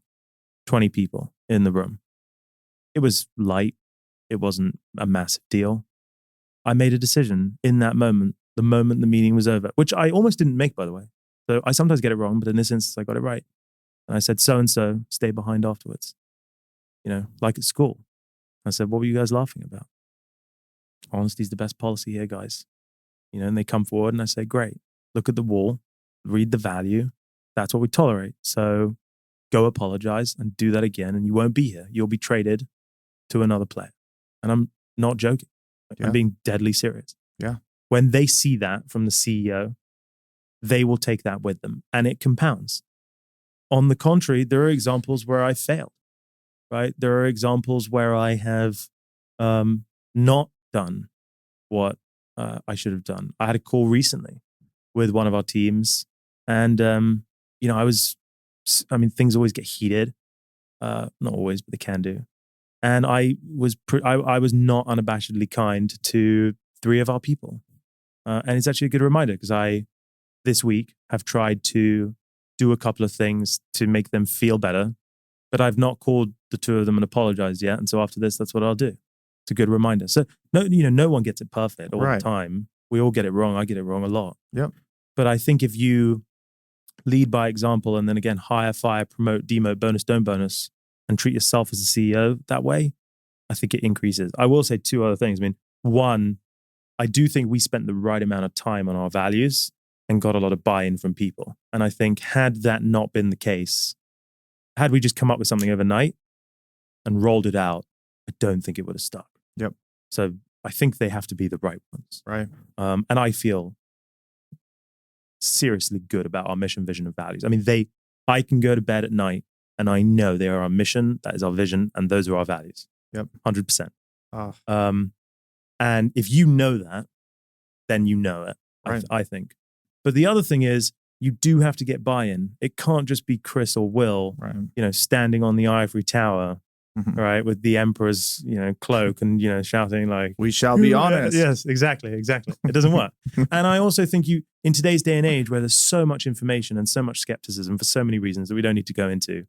20 people in the room. It was light. It wasn't a massive deal. I made a decision in that moment, the moment the meeting was over, which I almost didn't make, by the way. So I sometimes get it wrong, but in this instance, I got it right. And I said, so-and-so, stay behind afterwards. Like at school. I said, what were you guys laughing about? Honesty is the best policy here, guys. And they come forward and I say, great, look at the wall, read the value. That's what we tolerate. So go apologize and do that again. And you won't be here. You'll be traded to another player. And I'm not joking. Yeah. I'm being deadly serious. Yeah. When they see that from the CEO, they will take that with them and it compounds. On the contrary, there are examples where I failed, right? There are examples where I have not done what I should have done. I had a call recently with one of our teams and, things always get heated. Not always, but they can do. And I was not unabashedly kind to 3 of our people. And it's actually a good reminder because I, this week, have tried to do a couple of things to make them feel better, but I've not called the two of them and apologized yet. And so after this, that's what I'll do. It's a good reminder. So no one gets it perfect all the time. We all get it wrong. I get it wrong a lot. Yep. But I think if you lead by example and then again, hire, fire, promote, demote, bonus, don't bonus, and treat yourself as a CEO that way, I think it increases. I will say two other things. I mean, one, I do think we spent the right amount of time on our values and got a lot of buy-in from people. And I think had that not been the case, had we just come up with something overnight and rolled it out, I don't think it would have stuck. Yep. So I think they have to be the right ones. Right. And I feel seriously good about our mission, vision, and values. I mean, I can go to bed at night and I know they are our mission, that is our vision, and those are our values. Yep. 100%. Oh. And if you know that, then you know it, Right. I think. But the other thing is, you do have to get buy-in. It can't just be Chris or Will, standing on the ivory tower, right, with the emperor's, cloak and, shouting like, "We shall be honest." Yes, exactly. It doesn't work. And I also think in today's day and age where there's so much information and so much skepticism for so many reasons that we don't need to go into,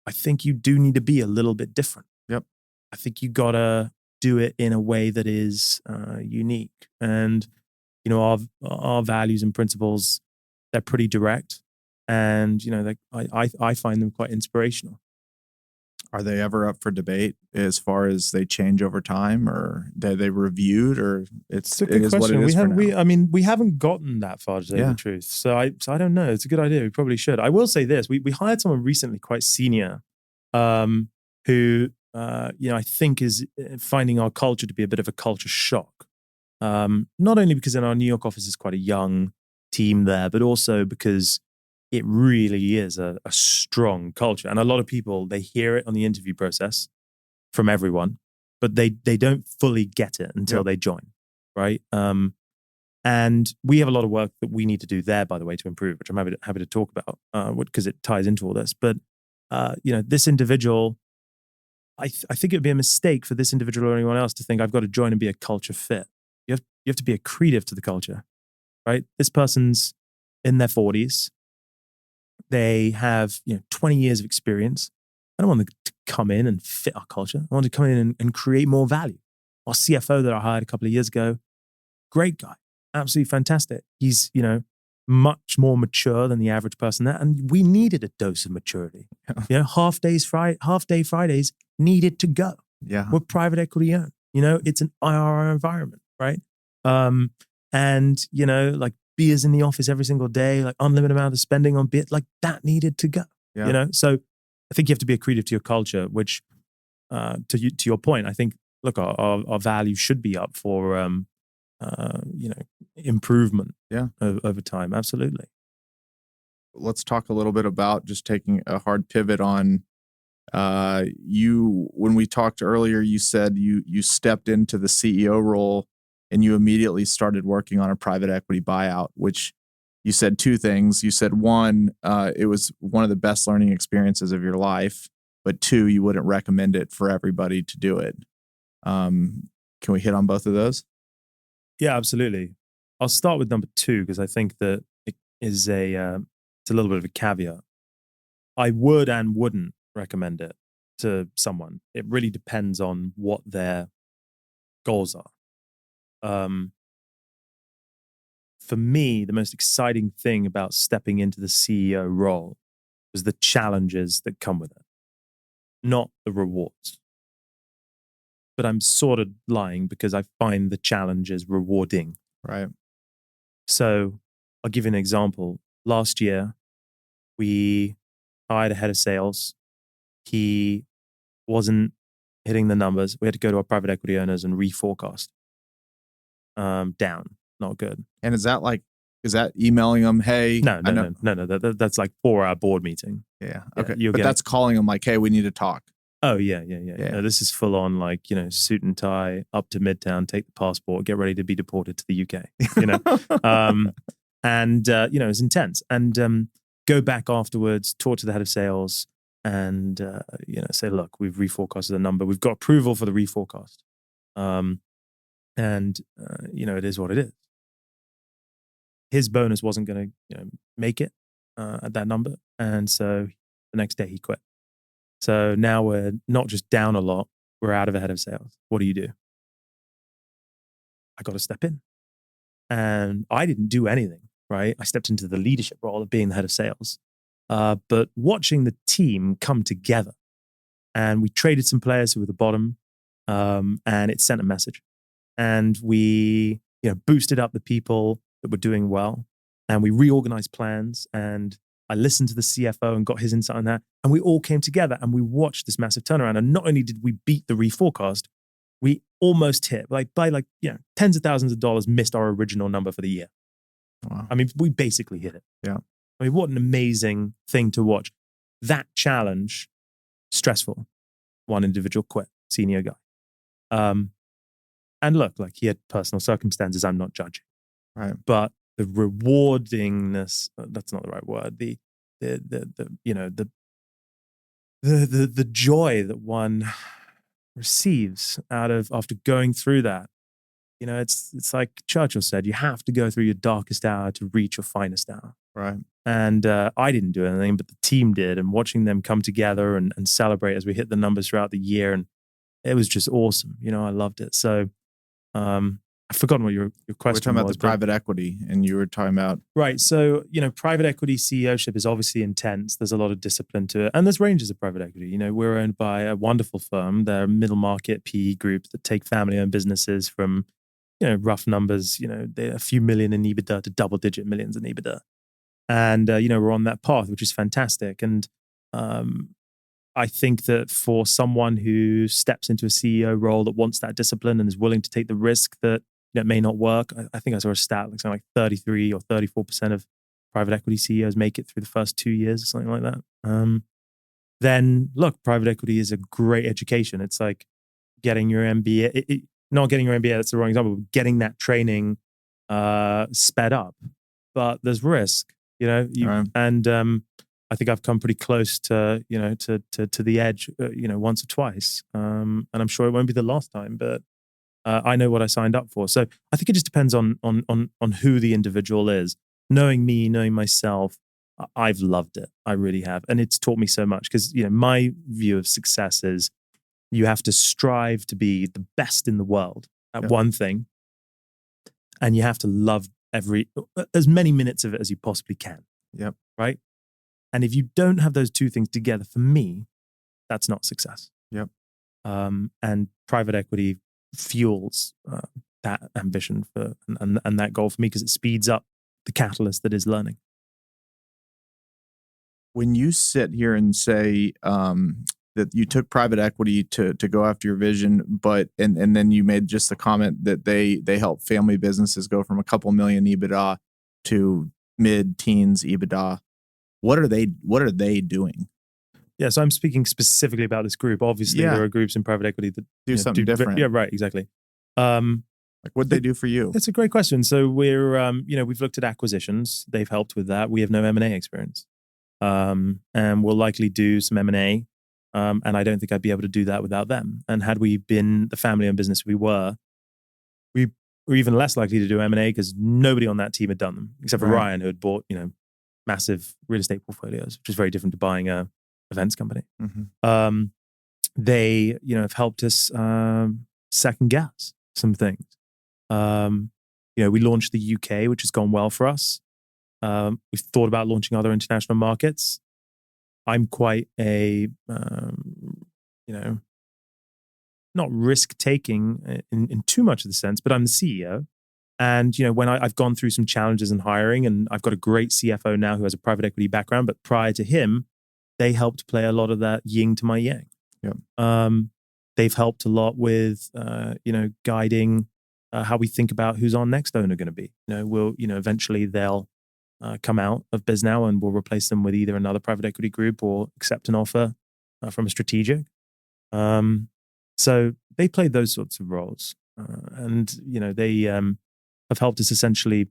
I think you do need to be a little bit different. Yep. I think you gotta do it in a way that is unique. And, our values and principles, they're pretty direct. And, I find them quite inspirational. Are they ever up for debate as far as they change over time, or are they reviewed, or it is what it is for now? We haven't gotten that far, to tell you the truth. So I don't know. It's a good idea. We probably should. I will say this. We hired someone recently quite senior who, I think is finding our culture to be a bit of a culture shock. Not only because in our New York office is quite a young team there, but also because it really is a strong culture. And a lot of people, they hear it on the interview process from everyone, but they don't fully get it until they join, right? And we have a lot of work that we need to do there, by the way, to improve, which I'm happy to talk about because it ties into all this. But, this individual, I think it would be a mistake for this individual or anyone else to think I've got to join and be a culture fit. You have to be accretive to the culture, right? This person's in their 40s. They have 20 years of experience. I don't want them to come in and fit our culture. I want to come in and create more value. Our CFO that I hired a couple of years ago, great guy, absolutely fantastic. He's much more mature than the average person there, and we needed a dose of maturity. Half day Fridays needed to go. Yeah, we're private equity owned. It's an IRR environment, right? And like beers in the office every single day, like unlimited amount of spending on beer, like that needed to go. So I think you have to be accretive to your culture, which to your point, I think, look, our value should be up for improvement over time. Absolutely. Let's talk a little bit about just taking a hard pivot on when we talked earlier, you said you stepped into the CEO role and you immediately started working on a private equity buyout, which you said two things. You said one, it was one of the best learning experiences of your life, but two, you wouldn't recommend it for everybody to do it. Can we hit on both of those? Yeah, absolutely. I'll start with number two because I think that it is it's a little bit of a caveat. I would and wouldn't recommend it to someone. It really depends on what their goals are. For me, the most exciting thing about stepping into the CEO role was the challenges that come with it, not the rewards. But I'm sort of lying because I find the challenges rewarding. Right. So I'll give you an example. Last year, we hired a head of sales. He wasn't hitting the numbers. We had to go to our private equity owners and reforecast. Down, not good. And is that emailing them? Hey, no. That's like 4-hour board meeting. Yeah. Okay. But that's calling them like, hey, we need to talk. Oh yeah. No, this is full on like, suit and tie up to Midtown, take the passport, get ready to be deported to the UK, and it's intense. And go back afterwards, talk to the head of sales and, say, look, we've reforecasted the number. We've got approval for the reforecast. And it is what it is. his bonus wasn't going to make it at that number. And so the next day he quit. So now we're not just down a lot, we're out of a head of sales. What do you do? I got to step in. And I didn't do anything, right? I stepped into the leadership role of being the head of sales. But watching the team come together, and we traded some players who were the bottom, and it sent a message. And we boosted up the people that were doing well, and we reorganized plans, and I listened to the CFO and got his insight on that. And we all came together and we watched this massive turnaround. And not only did we beat the reforecast, we almost hit by tens of thousands of dollars, missed our original number for the year. Wow. I mean, we basically hit it. Yeah. I mean, what an amazing thing to watch. That challenge, stressful. One individual quit, senior guy. And look, like he had personal circumstances, I'm not judging. Right. But the rewardingness, that's not the right word, the joy that one receives out of after going through that. It's like Churchill said, you have to go through your darkest hour to reach your finest hour. Right. And I didn't do anything, but the team did. And watching them come together and celebrate as we hit the numbers throughout the year, and it was just awesome. I loved it. So I've forgotten what your question was. We're talking about the private equity, and you were talking about... Right. So, private equity CEOship is obviously intense. There's a lot of discipline to it. And there's ranges of private equity. We're owned by a wonderful firm. They're middle market PE groups that take family-owned businesses from, rough numbers, they're a few million in EBITDA to double-digit millions in EBITDA. And, we're on that path, which is fantastic. And I think that for someone who steps into a CEO role that wants that discipline and is willing to take the risk that it may not work, I think I saw a stat like something like 33 or 34% of private equity CEOs make it through the first 2 years or something like that. Then look, private equity is a great education. It's like getting your MBA, not getting your MBA, that's the wrong example, but getting that training sped up. But there's risk, Right. And I think I've come pretty close to, to the edge, once or twice. And I'm sure it won't be the last time, but I know what I signed up for. So I think it just depends on who the individual is. Knowing me, knowing myself, I've loved it. I really have. And it's taught me so much because, my view of success is you have to strive to be the best in the world at one thing. And you have to love as many minutes of it as you possibly can. Yep. Right. And if you don't have those two things together, for me, that's not success. Yep. And private equity fuels that ambition and that goal for me because it speeds up the catalyst that is learning. When you sit here and say that you took private equity to go after your vision, but and then you made just the comment that they help family businesses go from a couple million EBITDA to mid-teens EBITDA. What are they doing? Yeah, so I'm speaking specifically about this group. Obviously, there are groups in private equity that do something different. Yeah, right, exactly. Like what'd they do for you? It's a great question. So we're, we've looked at acquisitions. They've helped with that. We have no M&A experience, and we'll likely do some M&A. And I don't think I'd be able to do that without them. And had we been the family-owned business we were even less likely to do M&A because nobody on that team had done them except for Ryan, who had bought, massive real estate portfolios, which is very different to buying a events company. Mm-hmm. They, have helped us second guess some things. We launched the UK, which has gone well for us. We've thought about launching other international markets. I'm quite a, not risk-taking in too much of the sense, but I'm the CEO. And, when I've gone through some challenges in hiring, and I've got a great CFO now who has a private equity background, but prior to him, they helped play a lot of that yin to my yang. Yeah. They've helped a lot with, guiding how we think about who's our next owner going to be. Eventually they'll come out of Bisnow and we'll replace them with either another private equity group or accept an offer from a strategic. So they played those sorts of roles. And, they have helped us essentially.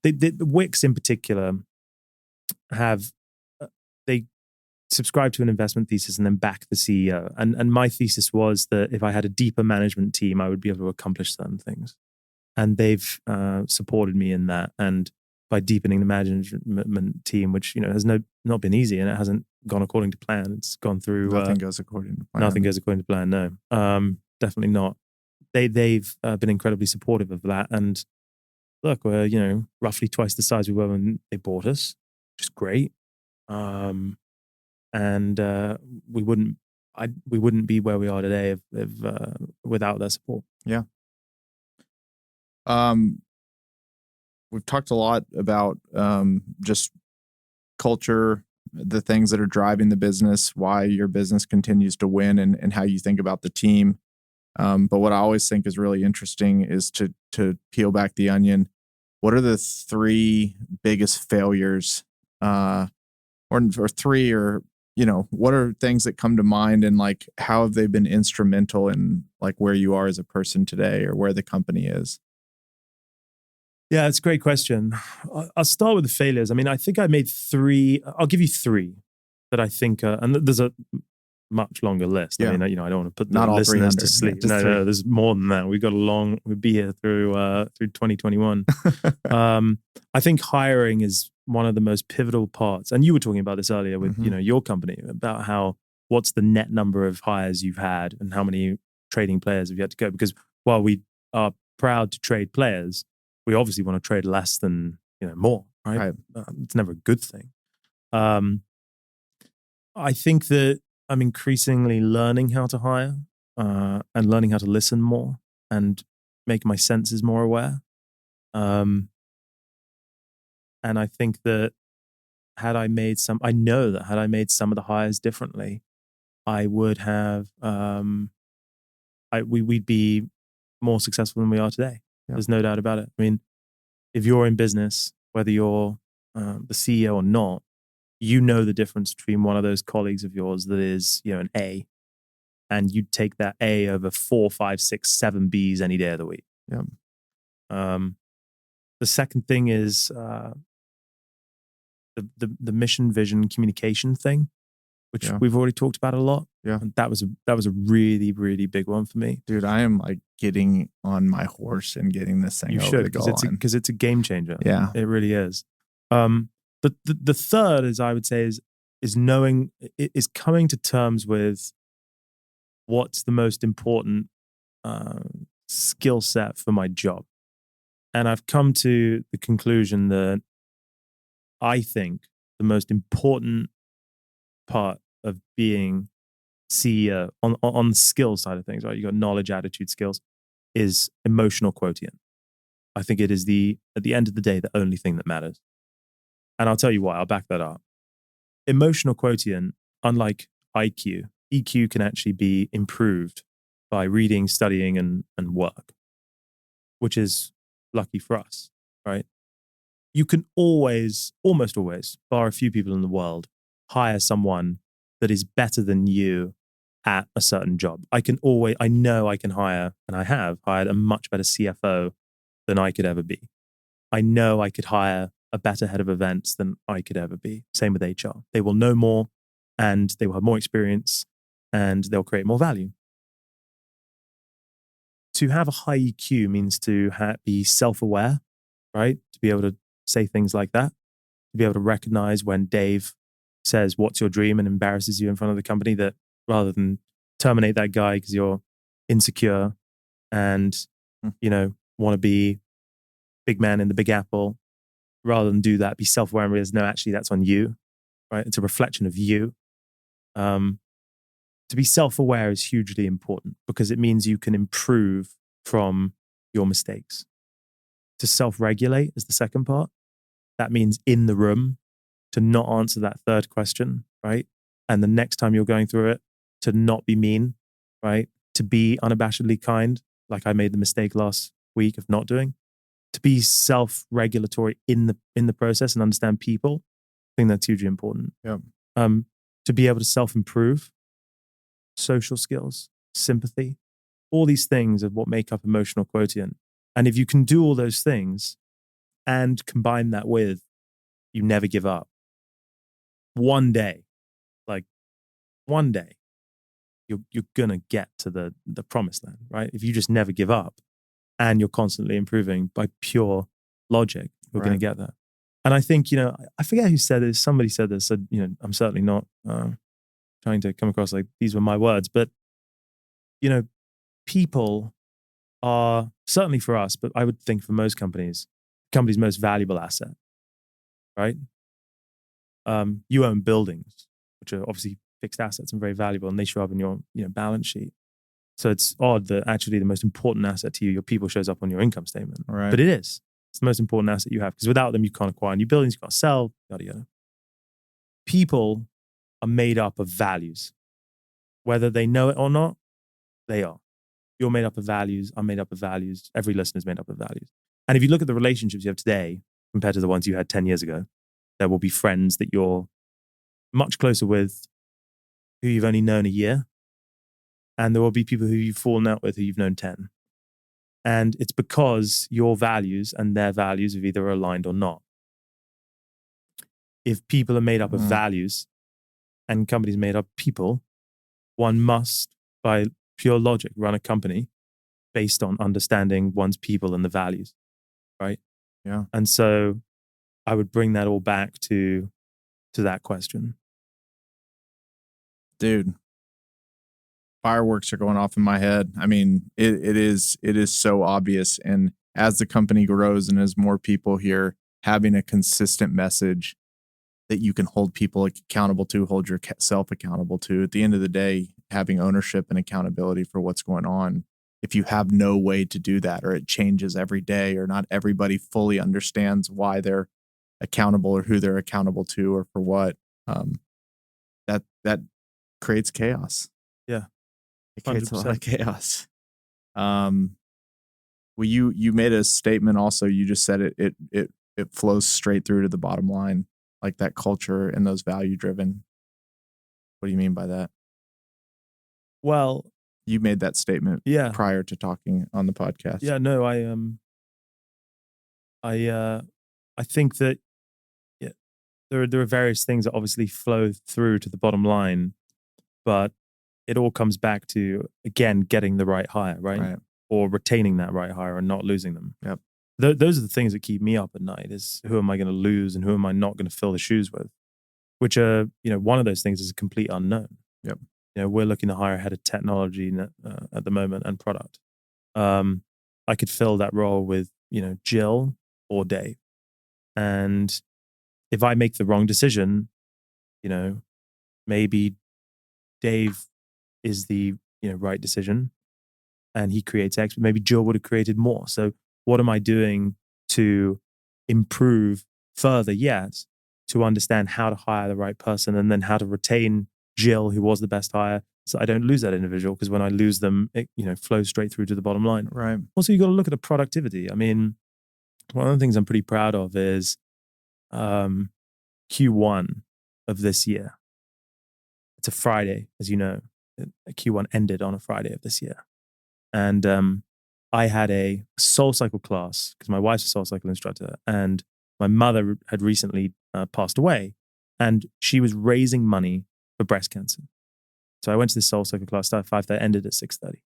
The Wix in particular they subscribe to an investment thesis and then back the CEO. And my thesis was that if I had a deeper management team, I would be able to accomplish certain things. And they've supported me in that. And by deepening the management team, which has not been easy, and it hasn't gone according to plan. It's gone through Nothing goes according to plan. Nothing goes according to plan. No, definitely not. They've been incredibly supportive of that, and look, we're roughly twice the size we were when they bought us, which is great. And we wouldn't be where we are today if without their support. Yeah. We've talked a lot about just culture, the things that are driving the business, why your business continues to win, and how you think about the team. But what I always think is really interesting is to peel back the onion. What are the 3 biggest failures, or 3, or what are things that come to mind, and like how have they been instrumental in like where you are as a person today or where the company is? Yeah, it's a great question. I'll start with the failures. I mean, I think I made 3. I'll give you 3 that I think, and there's a much longer list. Yeah. I mean, I don't want to put the Not all listeners 300. to sleep. Yeah, No, there's more than that. We'll be here through 2021. I think hiring is one of the most pivotal parts. And you were talking about this earlier with, your company, about what's the net number of hires you've had and how many trading players have you had to go? Because while we are proud to trade players, we obviously want to trade less than more, right? It's never a good thing. I think that I'm increasingly learning how to hire and learning how to listen more and make my senses more aware. And I think that I know that had I made some of the hires differently, I would have we'd be more successful than we are today. Yeah. There's no doubt about it. I mean, if you're in business, whether you're the CEO or not, you know the difference between one of those colleagues of yours that is, an A, and you'd take that A over 4, 5, 6, 7 Bs any day of the week. Yeah. The second thing is the mission, vision, communication thing, which we've already talked about a lot. Yeah. And that was a really, really big one for me. Dude, I am like getting on my horse and getting this thing over the goal line. Because it's a game changer. Yeah. It really is. But the third is, I would say, is coming to terms with what's the most important skill set for my job. And I've come to the conclusion that I think the most important part of being CEO on the skill side of things, right? You got knowledge, attitude, skills, is emotional quotient. I think it is at the end of the day, the only thing that matters. And I'll tell you why. I'll back that up. Emotional quotient, unlike IQ, EQ can actually be improved by reading, studying, and work, which is lucky for us, right? You can almost always, bar a few people in the world, hire someone that is better than you at a certain job. I know I can hire, and I have hired a much better CFO than I could ever be. I know I could hire a better head of events than I could ever be. Same with HR. They will know more, and they will have more experience, and they'll create more value. To have a high EQ means to be self-aware, right? To be able to say things like that, to be able to recognize when Dave says, "What's your dream?" and embarrasses you in front of the company, that rather than terminate that guy because you're insecure and, want to be big man in the Big Apple, rather than do that, be self-aware and realize, no, actually that's on you, right? It's a reflection of you. To be self-aware is hugely important because it means you can improve from your mistakes. To self-regulate is the second part. That means in the room to not answer that third question, right? And the next time you're going through it, to not be mean, right? To be unabashedly kind, like I made the mistake last week of not doing. To be self-regulatory in the process and understand people. I think that's hugely important. Yeah. To be able to self-improve, social skills, sympathy, all these things are what make up emotional quotient. And if you can do all those things and combine that with you never give up, one day, you're going to get to the promised land, right? If you just never give up and you're constantly improving by pure logic, you're going to get there. And I think, I forget who said this. Somebody said this. Said, I'm certainly not trying to come across like these were my words, but people are certainly for us, but I would think for most companies' most valuable asset, right? You own buildings, which are obviously fixed assets and very valuable, and they show up in your balance sheet. So it's odd that actually the most important asset to you, your people, shows up on your income statement. Right. But it is. It's the most important asset you have, because without them, you can't acquire new buildings, you can't sell, yada, yada. People are made up of values. Whether they know it or not, they are. You're made up of values. I'm made up of values. Every listener is made up of values. And if you look at the relationships you have today compared to the ones you had 10 years ago, there will be friends that you're much closer with who you've only known a year. And there will be people who you've fallen out with who you've known 10. And it's because your values and their values have either aligned or not. If people are made up of values and companies made up of people, one must, by pure logic, run a company based on understanding one's people and the values, right? Yeah. And so I would bring that all back to that question. Dude, fireworks are going off in my head. I mean, it is so obvious. And as the company grows and as more people here, having a consistent message that you can hold people accountable to, hold yourself accountable to. At the end of the day, having ownership and accountability for what's going on. If you have no way to do that, or it changes every day, or not everybody fully understands why they're accountable or who they're accountable to or for what, that creates chaos. Yeah. It creates 100%. a lot of chaos. Well, you made a statement also. You just said it flows straight through to the bottom line, like that culture and those value driven. What do you mean by that? Well, you made that statement prior to talking on the podcast. Yeah, no, I think that there are various things that obviously flow through to the bottom line, but it all comes back to, again, getting the right hire, right? Or retaining that right hire and not losing them. Yep. Those are the things that keep me up at night, is who am I going to lose and who am I not going to fill the shoes with, which are, one of those things is a complete unknown. Yep. We're looking to hire a head of technology at the moment and product. I could fill that role with, Jill or Dave. And if I make the wrong decision, maybe Dave is the, right decision and he creates X, but maybe Jill would have created more. So what am I doing to improve further yet to understand how to hire the right person and then how to retain Jill, who was the best hire, so I don't lose that individual, because when I lose them, it flows straight through to the bottom line. Right. Also, you got to look at the productivity. I mean, one of the things I'm pretty proud of is Q1 of this year. It's a Friday, as you know. Q1 ended on a Friday of this year. And I had a soul cycle class because my wife's a soul cycle instructor and my mother had recently passed away, and she was raising money for breast cancer. So I went to this soul cycle class, started at 5:30, ended at 6:30.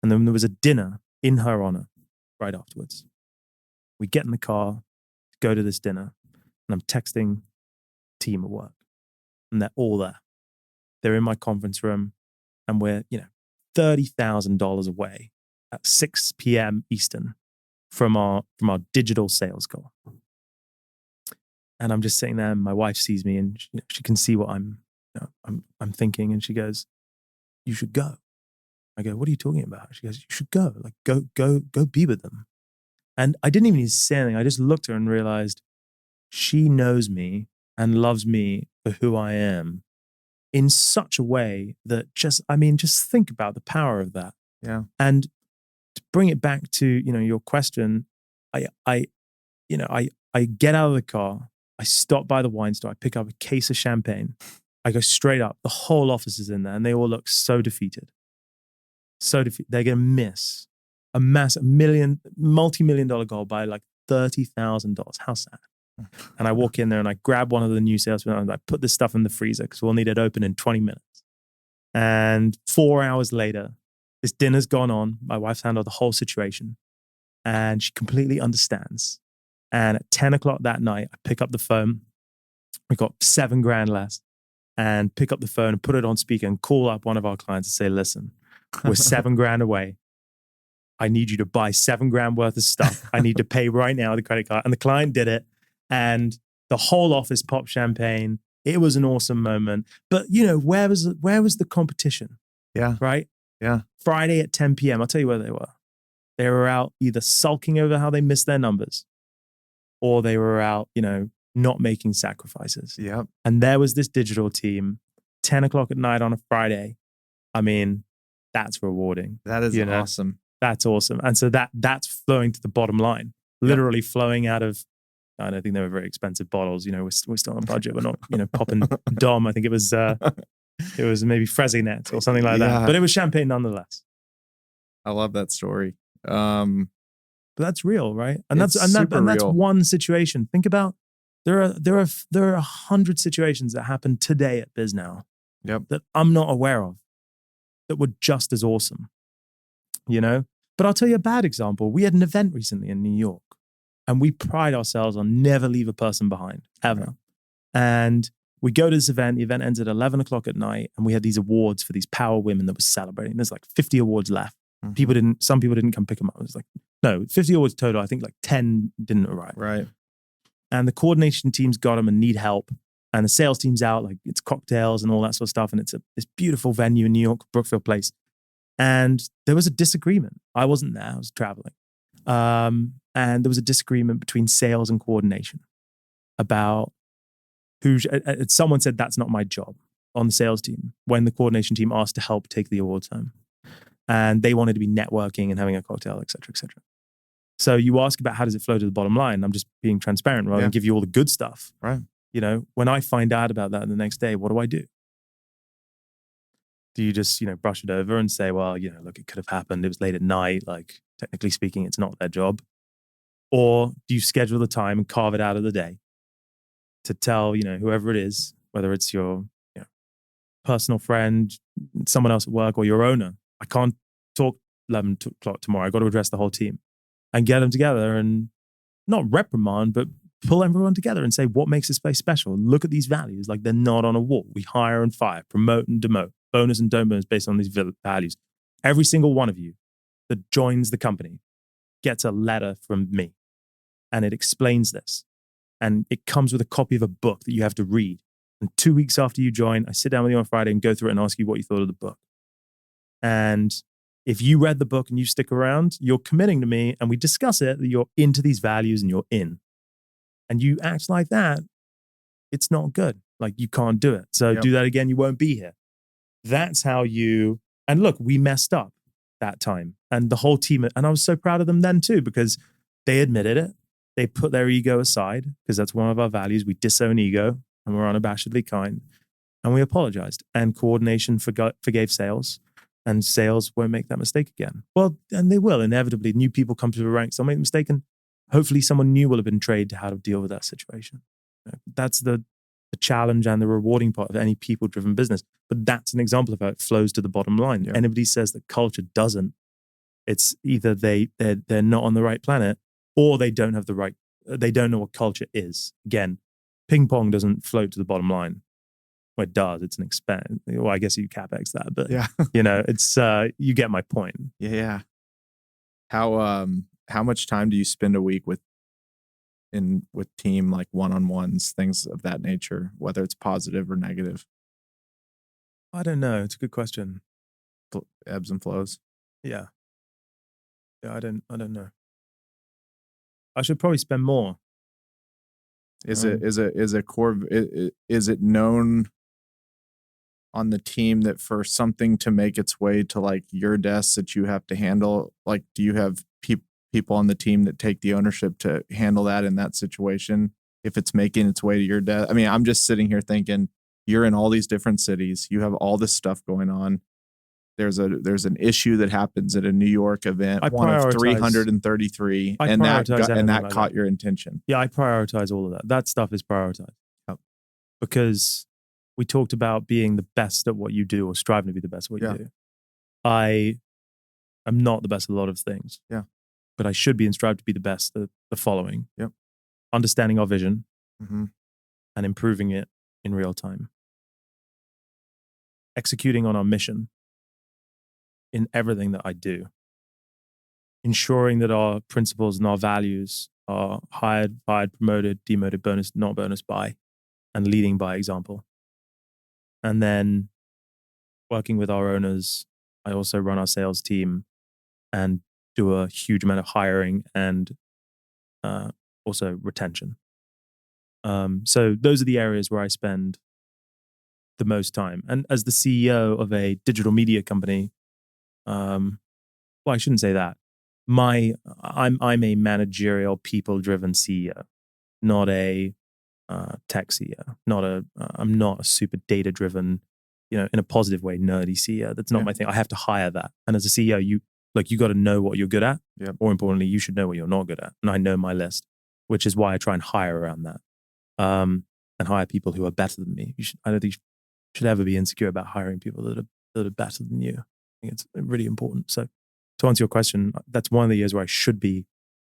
And then there was a dinner in her honor right afterwards. We get in the car, go to this dinner, and I'm texting team at work, and they're all there. They're in my conference room, and we're, $30,000 away at 6 p.m. Eastern from our digital sales call. And I'm just sitting there, and my wife sees me, and she can see what I'm thinking, and she goes, "You should go." I go, "What are you talking about?" She goes, "You should go. Like, go be with them." And I didn't even need to say anything. I just looked at her and realized she knows me and loves me for who I am in such a way that just think about the power of that. Yeah. And to bring it back to, your question, I get out of the car, I stop by the wine store, I pick up a case of champagne, I go straight up. The whole office is in there and they all look so defeated. So defeated. They're going to miss a massive multi-million dollar goal by like $30,000. How sad. And I walk in there and I grab one of the new salesmen and I put this stuff in the freezer because we'll need it open in 20 minutes. And 4 hours later, this dinner's gone on. My wife's handled the whole situation and she completely understands And at 10 o'clock that night, I pick up the phone. We got $7,000 less, and pick up the phone and put it on speaker and call up one of our clients and say, listen, we're $7,000 away. I need you to buy $7,000 worth of stuff. I need to pay right now the credit card. And the client did it. And the whole office popped champagne. It was an awesome moment. But where was the competition? Yeah. Right? Yeah. Friday at 10 p.m. I'll tell you where they were. They were out either sulking over how they missed their numbers, or they were out, not making sacrifices. Yep. And there was this digital team, 10 o'clock at night on a Friday. I mean, that's rewarding. That is awesome. That's awesome. And so that's flowing to the bottom line, literally flowing out of, I don't think they were very expensive bottles. We're still on a budget. We're not, popping Dom. I think it was maybe Fresinet or something like that. But it was champagne nonetheless. I love that story. But that's real, right? And that's real. one situation. Think about there are 100 situations that happen today at Bisnow that I'm not aware of that were just as awesome. But I'll tell you a bad example. We had an event recently in New York, and we pride ourselves on never leave a person behind, ever. Right. And we go to this event. The event ends at 11 o'clock at night, and we had these awards for these power women that were celebrating. There's like 50 awards left. Mm-hmm. Some people didn't come pick them up. It was like, no, 50 awards total. I think like 10 didn't arrive. Right. And the coordination teams got them and need help. And the sales team's out, like it's cocktails and all that sort of stuff. And it's this beautiful venue in New York, Brookfield Place. And there was a disagreement. I wasn't there. I was traveling. And there was a disagreement between sales and coordination about someone said, that's not my job on the sales team when the coordination team asked to help take the awards home. And they wanted to be networking and having a cocktail, et cetera, et cetera. So you ask about how does it flow to the bottom line? I'm just being transparent rather than give you all the good stuff. Right. When I find out about that the next day, what do? Do you just, brush it over and say, well, look, it could have happened. It was late at night. Like, technically speaking, it's not their job. Or do you schedule the time and carve it out of the day to tell, whoever it is, whether it's your personal friend, someone else at work, or your owner, I can't talk 11 o'clock tomorrow. I got to address the whole team, and get them together and not reprimand, but pull everyone together and say, what makes this place special? Look at these values. Like, they're not on a wall. We hire and fire, promote and demote, bonus and don't bonus based on these values. Every single one of you that joins the company gets a letter from me, and it explains this. And it comes with a copy of a book that you have to read. And 2 weeks after you join, I sit down with you on Friday and go through it and ask you what you thought of the book. And if you read the book and you stick around, you're committing to me, and we discuss it, that you're into these values and you're in. And you act like that, it's not good. Like, you can't do it. So do that again, you won't be here. That's how and look, we messed up that time. And the whole team, and I was so proud of them then too, because they admitted it. They put their ego aside, because that's one of our values. We disown ego, and we're unabashedly kind. And we apologized. And coordination forgave sales. And sales won't make that mistake again. Well, and they will. Inevitably, new people come to the ranks. They'll make a mistake, and hopefully someone new will have been trained to how to deal with that situation. That's the challenge and the rewarding part of any people-driven business. But that's an example of how it flows to the bottom line. Yeah. Anybody says that culture doesn't, it's either they're not on the right planet, or they don't have they don't know what culture is. Again, ping pong doesn't float to the bottom line. Well, it does. It's an expense. Well, I guess you CapEx that, but it's you get my point. Yeah. How much time do you spend a week with team, like one-on-ones, things of that nature, whether it's positive or negative? I don't know. It's a good question. Ebbs and flows. Yeah. I don't know. I should probably spend more. Is it known on the team that for something to make its way to like your desk that you have to handle, like, do you have people on the team that take the ownership to handle that in that situation if it's making its way to your desk? I mean, I'm just sitting here thinking, you're in all these different cities, you have all this stuff going on. There's an issue that happens at a New York event, one of 333, and that caught your attention. Yeah, I prioritize all of that. That stuff is prioritized. Yep. Because we talked about being the best at what you do, or striving to be the best at what you do. I am not the best at a lot of things. Yeah. But I should be and strive to be the best at the following. Yep. understanding our vision Mm-hmm. and improving it in real time. Executing on our mission in everything that I do. Ensuring that our principles and our values are hired, fired, promoted, demoted, bonus, not bonus by, and leading by example. And then working with our owners, I also run our sales team and do a huge amount of hiring and also retention. So those are the areas where I spend the most time. And as the CEO of a digital media company, well, I shouldn't say that. I'm a managerial, people-driven CEO, not a tech CEO. I'm not a super data-driven, in a positive way, nerdy CEO. That's not my thing. I have to hire that. And as a CEO, you got to know what you're good at. Yep. More importantly, you should know what you're not good at. And I know my list, which is why I try and hire around that, and hire people who are better than me. I don't think you should ever be insecure about hiring people that are better than you. I think it's really important. So to answer your question, that's one of the years where I should be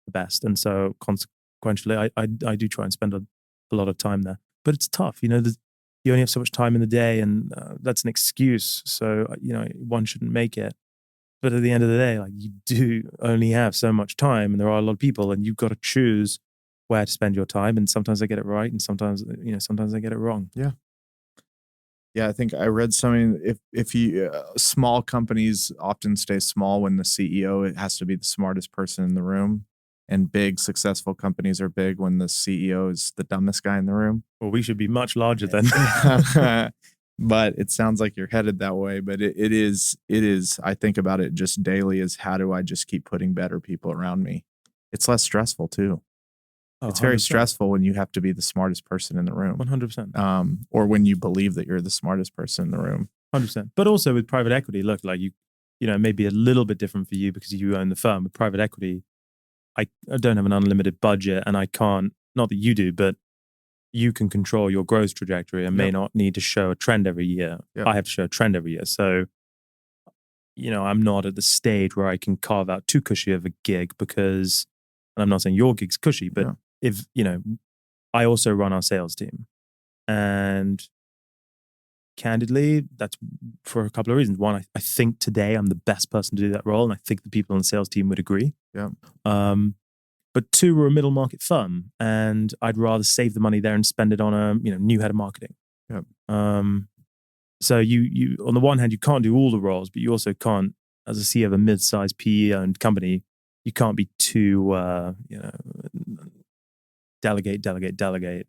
the best. And so consequently, I do try and spend a lot of time there. But it's tough. You only have so much time in the day, and that's an excuse. So, one shouldn't make it. But at the end of the day, you do only have so much time, and there are a lot of people, and you've got to choose where to spend your time. And sometimes I get it right, and sometimes I get it wrong. Yeah. Yeah, I think I read something. If you small companies often stay small when the CEO, it has to be the smartest person in the room, and big successful companies are big when the CEO is the dumbest guy in the room. Well, we should be much larger then. But it sounds like you're headed that way. But it is. I think about it just daily as how do I just keep putting better people around me? It's less stressful too. Oh, it's very 100%. stressful when you have to be the smartest person in the room. 100%. Or when you believe that you're the smartest person in the room. 100%. But also with private equity, look, it may be a little bit different for you because you own the firm. With private equity, I don't have an unlimited budget, and I can't, not that you do, but you can control your growth trajectory and may not need to show a trend every year. Yep. I have to show a trend every year. So, I'm not at the stage where I can carve out too cushy of a gig because, and I'm not saying your gig's cushy, but if, I also run our sales team. And candidly, that's for a couple of reasons. One, I think today I'm the best person to do that role, and I think the people on the sales team would agree. Yeah. But two, we're a middle market firm, and I'd rather save the money there and spend it on a new head of marketing. Yep. So you on the one hand, you can't do all the roles, but you also can't, as a CEO of a mid-sized PE-owned company, you can't be too delegate,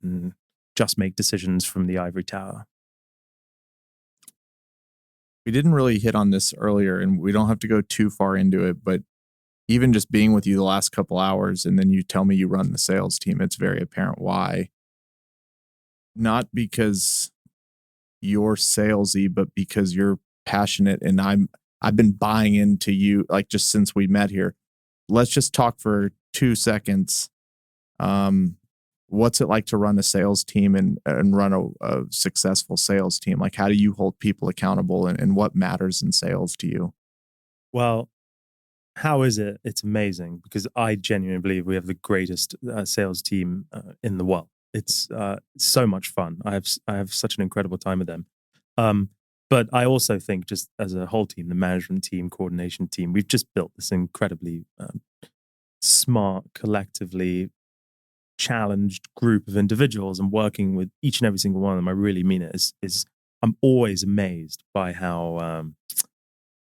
and just make decisions from the ivory tower. We didn't really hit on this earlier, and we don't have to go too far into it, but even just being with you the last couple hours, and then you tell me you run the sales team, it's very apparent why. Not because you're salesy, but because you're passionate, and I've been buying into you, just since we met here. Let's just talk for 2 seconds. What's it like to run a sales team and run a successful sales team? How do you hold people accountable, and what matters in sales to you? Well, how is it? It's amazing because I genuinely believe we have the greatest sales team in the world. It's so much fun. I have such an incredible time with them. But I also think just as a whole team, the management team, coordination team, we've just built this incredibly smart, collectively challenged group of individuals, and working with each and every single one of them, I really mean it, is I'm always amazed by how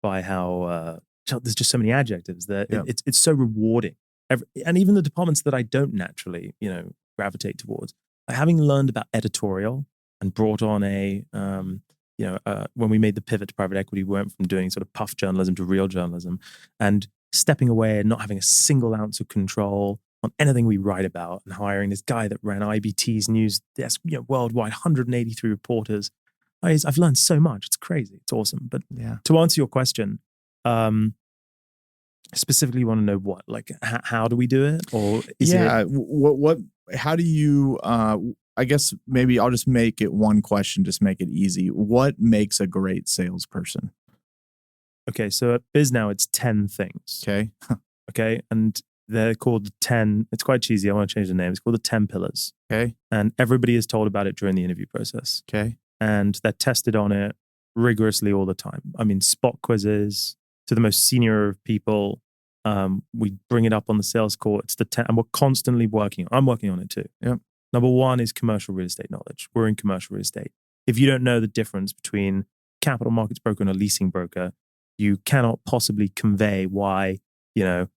there's just so many adjectives that it's so rewarding. And even the departments that I don't naturally, gravitate towards, having learned about editorial and brought on when we made the pivot to private equity, we went from doing sort of puff journalism to real journalism, and stepping away and not having a single ounce of control on anything we write about, and hiring this guy that ran IBT's news desk, worldwide, 183 reporters. I've learned so much. It's crazy. It's awesome. But to answer your question, specifically, you want to know what, how do we do it, or is it? What? How do you? I guess maybe I'll just make it one question. Just make it easy. What makes a great salesperson? Okay, so at Bisnow, it's 10 things. Okay. Okay, and They're called the 10. It's quite cheesy. I want to change the name. It's called the 10 pillars. Okay. And everybody is told about it during the interview process. Okay. And they're tested on it rigorously all the time. I mean, spot quizzes to the most senior of people. We bring it up on the sales call. It's the 10, and we're constantly working. I'm working on it too. Yep. Number one is commercial real estate knowledge. We're in commercial real estate. If you don't know the difference between capital markets broker and a leasing broker, you cannot possibly convey why, a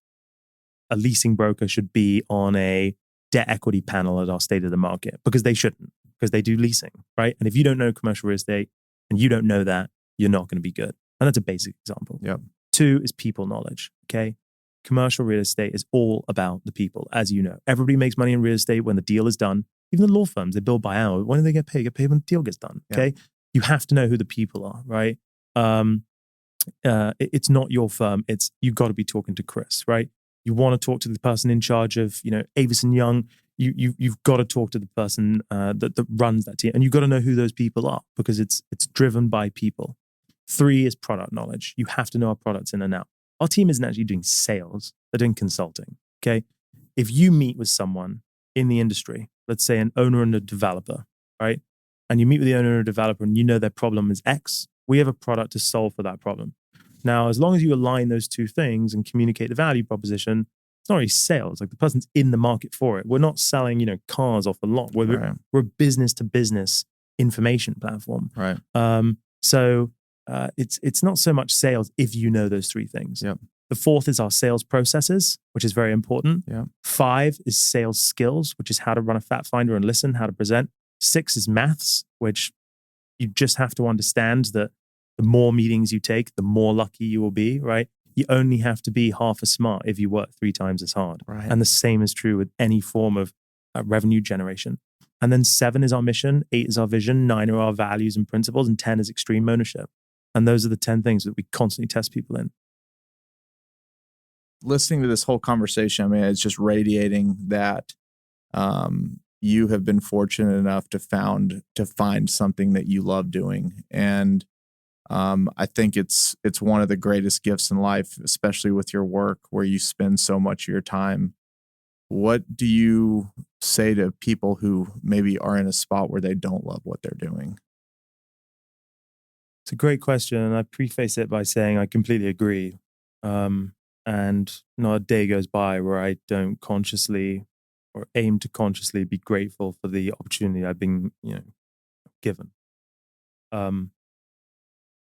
leasing broker should be on a debt equity panel at our State of the Market, because they shouldn't, because they do leasing, right? And if you don't know commercial real estate and you don't know that, you're not going to be good. And that's a basic example. Yep. 2 is people knowledge, okay? Commercial real estate is all about the people, as you know. Everybody makes money in real estate when the deal is done. Even the law firms, they bill by hour. When do they get paid? They get paid when the deal gets done, okay? Yeah. You have to know who the people are, right? It's not your firm. It's, you've got to be talking to Chris, right? You want to talk to the person in charge of, Avis and Young. You've got to talk to the person that runs that team, and you've got to know who those people are, because it's driven by people. 3 is product knowledge. You have to know our products in and out. Our team isn't actually doing sales; they're doing consulting. Okay, if you meet with someone in the industry, let's say an owner and a developer, right, and you meet with the owner and a developer, and you know their problem is X, we have a product to solve for that problem. Now, as long as you align those 2 things and communicate the value proposition, it's not really sales. Like, the person's in the market for it. We're not selling, cars off the lot. We're a business to business information platform. Right. So it's not so much sales if you know those 3 things. Yep. The 4th is our sales processes, which is very important. Yep. 5 is sales skills, which is how to run a fact finder and listen, how to present. 6 is maths, which you just have to understand that the more meetings you take, the more lucky you will be, right? You only have to be half as smart if you work 3 times as hard. Right. And the same is true with any form of revenue generation. And then 7 is our mission, 8 is our vision, 9 are our values and principles, and 10 is extreme ownership. And those are the 10 things that we constantly test people in. Listening to this whole conversation, I mean, it's just radiating that you have been fortunate enough to find something that you love doing. And I think it's one of the greatest gifts in life, especially with your work where you spend so much of your time. What do you say to people who maybe are in a spot where they don't love what they're doing? It's a great question. And I preface it by saying I completely agree. And not a day goes by where I don't consciously or aim to consciously be grateful for the opportunity I've been, given.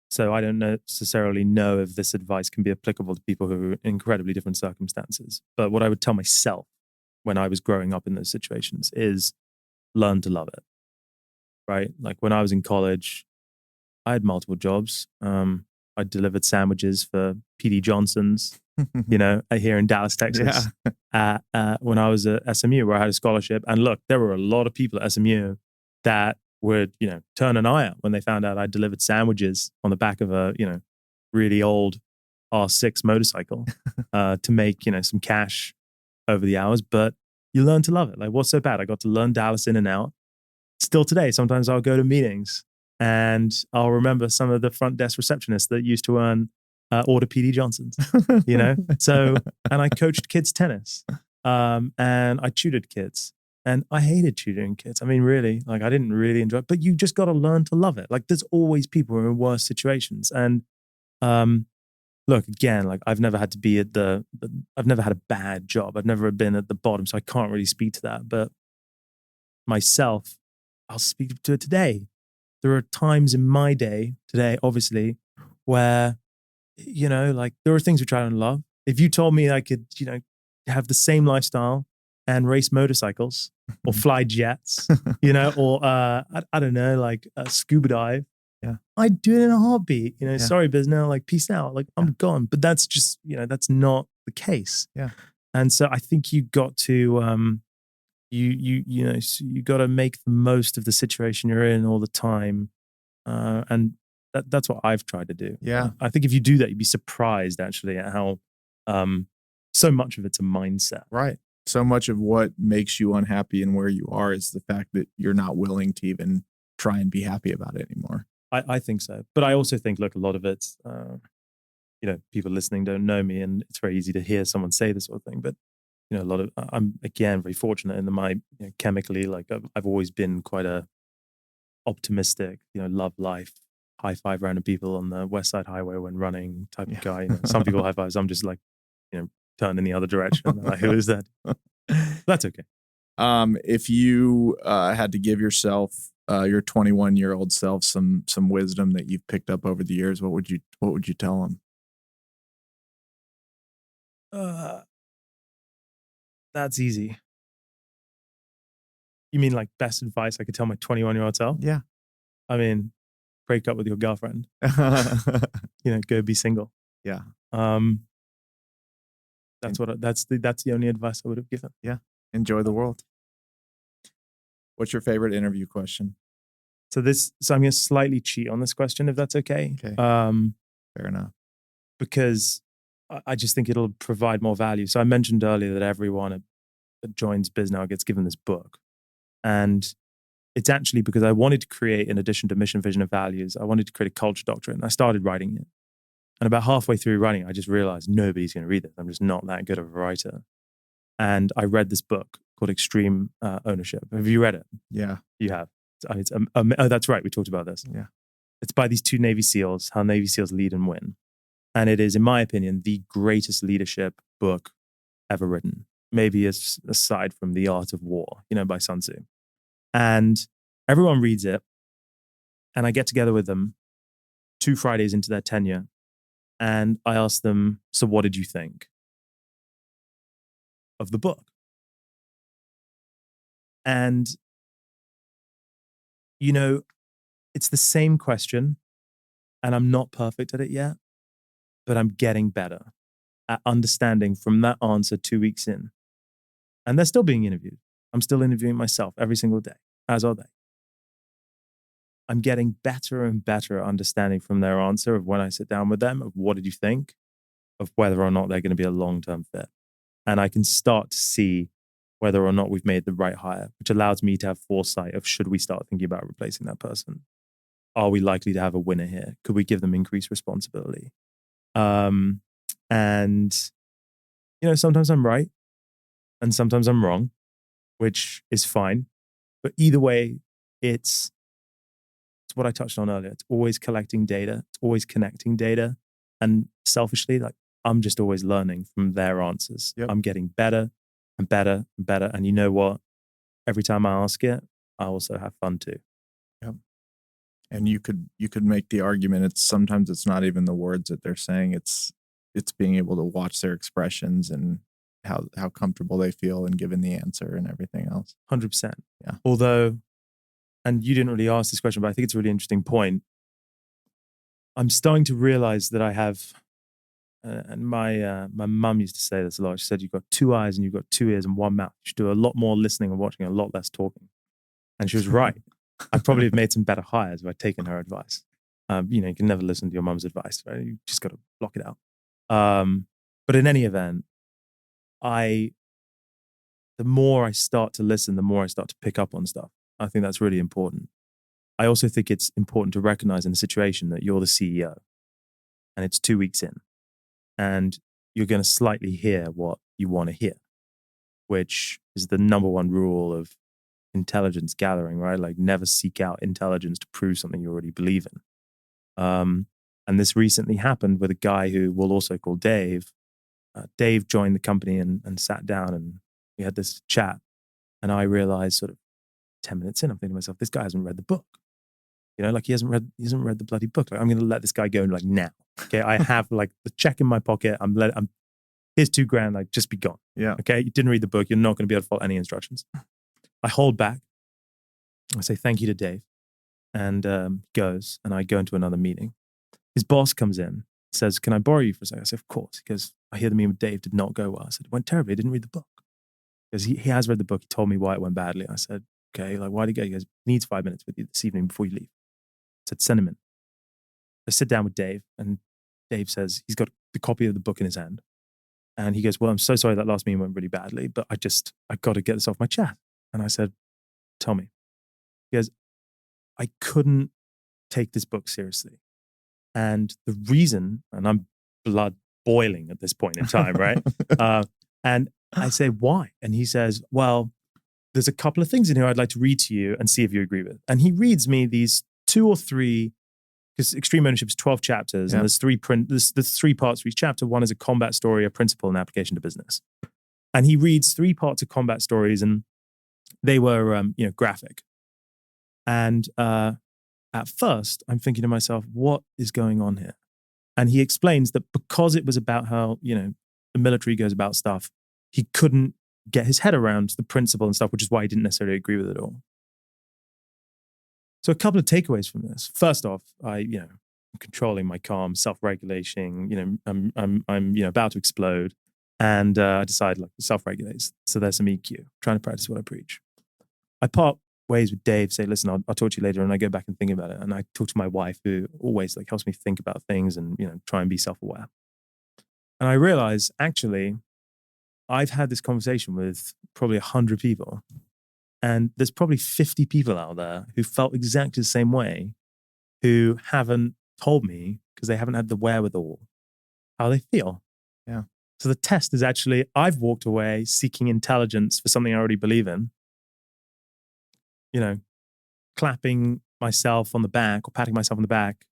So I don't necessarily know if this advice can be applicable to people who are in incredibly different circumstances. But what I would tell myself when I was growing up in those situations is learn to love it, right? Like, when I was in college, I had multiple jobs. I delivered sandwiches for PD Johnson's, here in Dallas, Texas. Yeah. When I was at SMU, where I had a scholarship. And look, there were a lot of people at SMU that would, turn an eye out when they found out I delivered sandwiches on the back of a, really old R6 motorcycle to make, some cash over the hours. But you learn to love it. Like, what's so bad? I got to learn Dallas in and out. Still today, sometimes I'll go to meetings and I'll remember some of the front desk receptionists that used to order PD Johnson's, So, and I coached kids tennis and I tutored kids. And I hated tutoring kids. I mean, really, like, I didn't really enjoy it. But you just got to learn to love it. Like, there's always people who are in worse situations. And look, again, like, I've never had to be I've never had a bad job. I've never been at the bottom, so I can't really speak to that. But myself, I'll speak to it today. There are times in my day today, obviously, where, like, there are things which I don't love. If you told me I could, have the same lifestyle and race motorcycles or fly jets, or I don't know, like scuba dive. Yeah, I'd do it in a heartbeat. Sorry, Bisnow, like, peace out. Like, I'm gone. But that's just, that's not the case. Yeah. And so I think you got to, you got to make the most of the situation you're in all the time. And that's what I've tried to do. Yeah. I think if you do that, you'd be surprised actually at how so much of it's a mindset. Right. So much of what makes you unhappy and where you are is the fact that you're not willing to even try and be happy about it anymore. I think so. But I also think, look, a lot of it's, people listening don't know me, and it's very easy to hear someone say this sort of thing. But a lot of, I'm again very fortunate in that my chemically, like I've always been quite a optimistic, love life, high five random people on the West Side Highway when running type of guy. Some people high fives. I'm just like, turn in the other direction. Like, who is that? That's okay. If you had to give yourself, your 21-year-old self, some wisdom that you've picked up over the years, what would you tell him? That's easy. You mean like best advice I could tell my 21-year-old self? Yeah. I mean, break up with your girlfriend. Go be single. Yeah. That's the only advice I would have given. Yeah. Enjoy the world. What's your favorite interview question? So I'm going to slightly cheat on this question, if that's okay. Okay. Fair enough. Because I just think it'll provide more value. So I mentioned earlier that everyone that joins Bisnow gets given this book. And it's actually because I wanted to create, in addition to mission, vision, and values, I wanted to create a culture doctrine. I started writing it. And about halfway through writing it, I just realized nobody's going to read this. I'm just not that good of a writer. And I read this book called Extreme Ownership. Have you read it? Yeah. You have. Oh, that's right. We talked about this. Yeah. It's by these two Navy SEALs, how Navy SEALs lead and win. And it is, in my opinion, the greatest leadership book ever written. Maybe aside from The Art of War, by Sun Tzu. And everyone reads it. And I get together with them 2 Fridays into their tenure. And I ask them, so what did you think of the book? And, it's the same question. And I'm not perfect at it yet, but I'm getting better at understanding from that answer 2 weeks in. And they're still being interviewed. I'm still interviewing myself every single day, as are they. I'm getting better and better at understanding from their answer of when I sit down with them of what did you think, of whether or not they're going to be a long-term fit. And I can start to see whether or not we've made the right hire, which allows me to have foresight of should we start thinking about replacing that person? Are we likely to have a winner here? Could we give them increased responsibility? And, sometimes I'm right and sometimes I'm wrong, which is fine. But either way, it's what I touched on earlier. It's always collecting data. It's always connecting data. And selfishly, like I'm just always learning from their answers. Yep. I'm getting better and better and better. And you know what? Every time I ask it, I also have fun too. Yep. And you could make the argument sometimes it's not even the words that they're saying. It's being able to watch their expressions and how comfortable they feel in giving the answer and everything else. 100%. Yeah. Although, and you didn't really ask this question, but I think it's a really interesting point. I'm starting to realize that I have, and my mum used to say this a lot. She said, you've got 2 eyes and you've got 2 ears and 1 mouth. You should do a lot more listening and watching, a lot less talking. And she was right. I probably have made some better hires if I'd taken her advice. You can never listen to your mum's advice, right? You just got to block it out. But in any event, the more I start to listen, the more I start to pick up on stuff. I think that's really important. I also think it's important to recognize in a situation that you're the CEO and it's 2 weeks in and you're going to slightly hear what you want to hear, which is the number one rule of intelligence gathering, right? Like never seek out intelligence to prove something you already believe in. And this recently happened with a guy who we'll also call Dave. Dave joined the company and sat down and we had this chat. And I realized sort of 10 minutes in, I'm thinking to myself, this guy hasn't read the book. Like he hasn't read the bloody book. Like I'm going to let this guy go like now. Okay. I have like the check in my pocket. Here's $2,000, like just be gone. Yeah. Okay. You didn't read the book. You're not going to be able to follow any instructions. I hold back. I say thank you to Dave and goes and I go into another meeting. His boss comes in, says, can I borrow you for a second? I said, of course. He goes, I hear the meeting with Dave did not go well. I said, it went terribly. I didn't read the book. Because he has read the book. He told me why it went badly. I said, okay, like why did he go? He goes, he needs 5 minutes with you this evening before you leave. I said, send him in. I sit down with Dave and Dave says he's got the copy of the book in his hand. And he goes, well, I'm so sorry that last meeting went really badly, but I got to get this off my chest. And I said, tell me. He goes, I couldn't take this book seriously. And the reason, and I'm blood boiling at this point in time, right? And I say, why? And he says, well, there's a couple of things in here I'd like to read to you and see if you agree with. And he reads me these 2 or 3, because Extreme Ownership is 12 chapters, and there's 3 parts for each chapter. One is a combat story, a principle, and application to business. And he reads 3 parts of combat stories, and they were, graphic. And at first, I'm thinking to myself, what is going on here? And he explains that because it was about how, the military goes about stuff, he couldn't get his head around the principle and stuff, which is why he didn't necessarily agree with it all. So a couple of takeaways from this. First off, I'm controlling my calm, self-regulating, I'm about to explode. And I decide self-regulate. So there's some EQ, trying to practice what I preach. I part ways with Dave, say, listen, I'll talk to you later. And I go back and think about it. And I talk to my wife, who always helps me think about things and, try and be self-aware. And I realize, actually, I've had this conversation with probably 100 people. And there's probably 50 people out there who felt exactly the same way, who haven't told me because they haven't had the wherewithal how they feel. Yeah. So the test is actually, I've walked away seeking intelligence for something I already believe in, clapping myself on the back or patting myself on the back,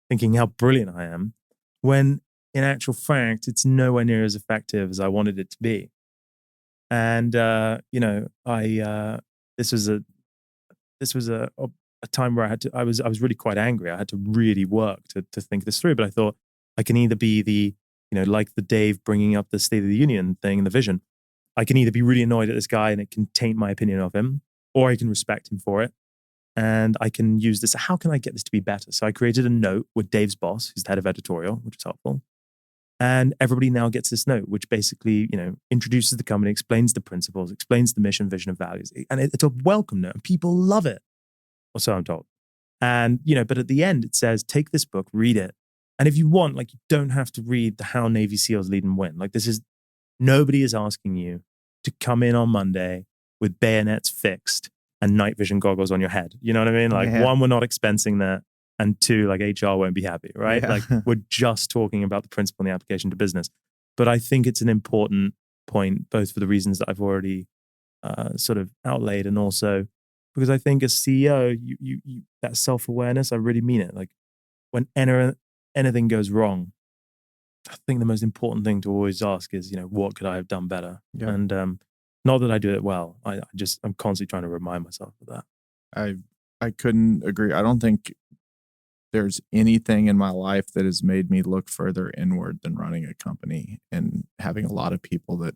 thinking how brilliant I am, when in actual fact, it's nowhere near as effective as I wanted it to be. And, this was a time where I was really quite angry. I had to really work to think this through. But I thought I can either be the, like the Dave bringing up the State of the Union thing and the vision. I can either be really annoyed at this guy and it can taint my opinion of him, or I can respect him for it. And I can use this. How can I get this to be better? So I created a note with Dave's boss, who's the head of editorial, which is helpful. And everybody now gets this note, which basically, introduces the company, explains the principles, explains the mission, vision, and values. And it's a welcome note. And people love it. Or so I'm told. And, but at the end, it says, take this book, read it. And if you want, you don't have to read the How Navy SEALs Lead and Win. Nobody is asking you to come in on Monday with bayonets fixed and night vision goggles on your head. You know what I mean? One, we're not expensing that. And 2, HR won't be happy, right? Yeah. We're just talking about the principle and the application to business. But I think it's an important point, both for the reasons that I've already sort of outlaid, and also because I think as CEO, you that self-awareness, I really mean it. When anything goes wrong, I think the most important thing to always ask is, what could I have done better? Yeah. And not that I do it well. I'm constantly trying to remind myself of that. I couldn't agree. I don't think there's anything in my life that has made me look further inward than running a company and having a lot of people that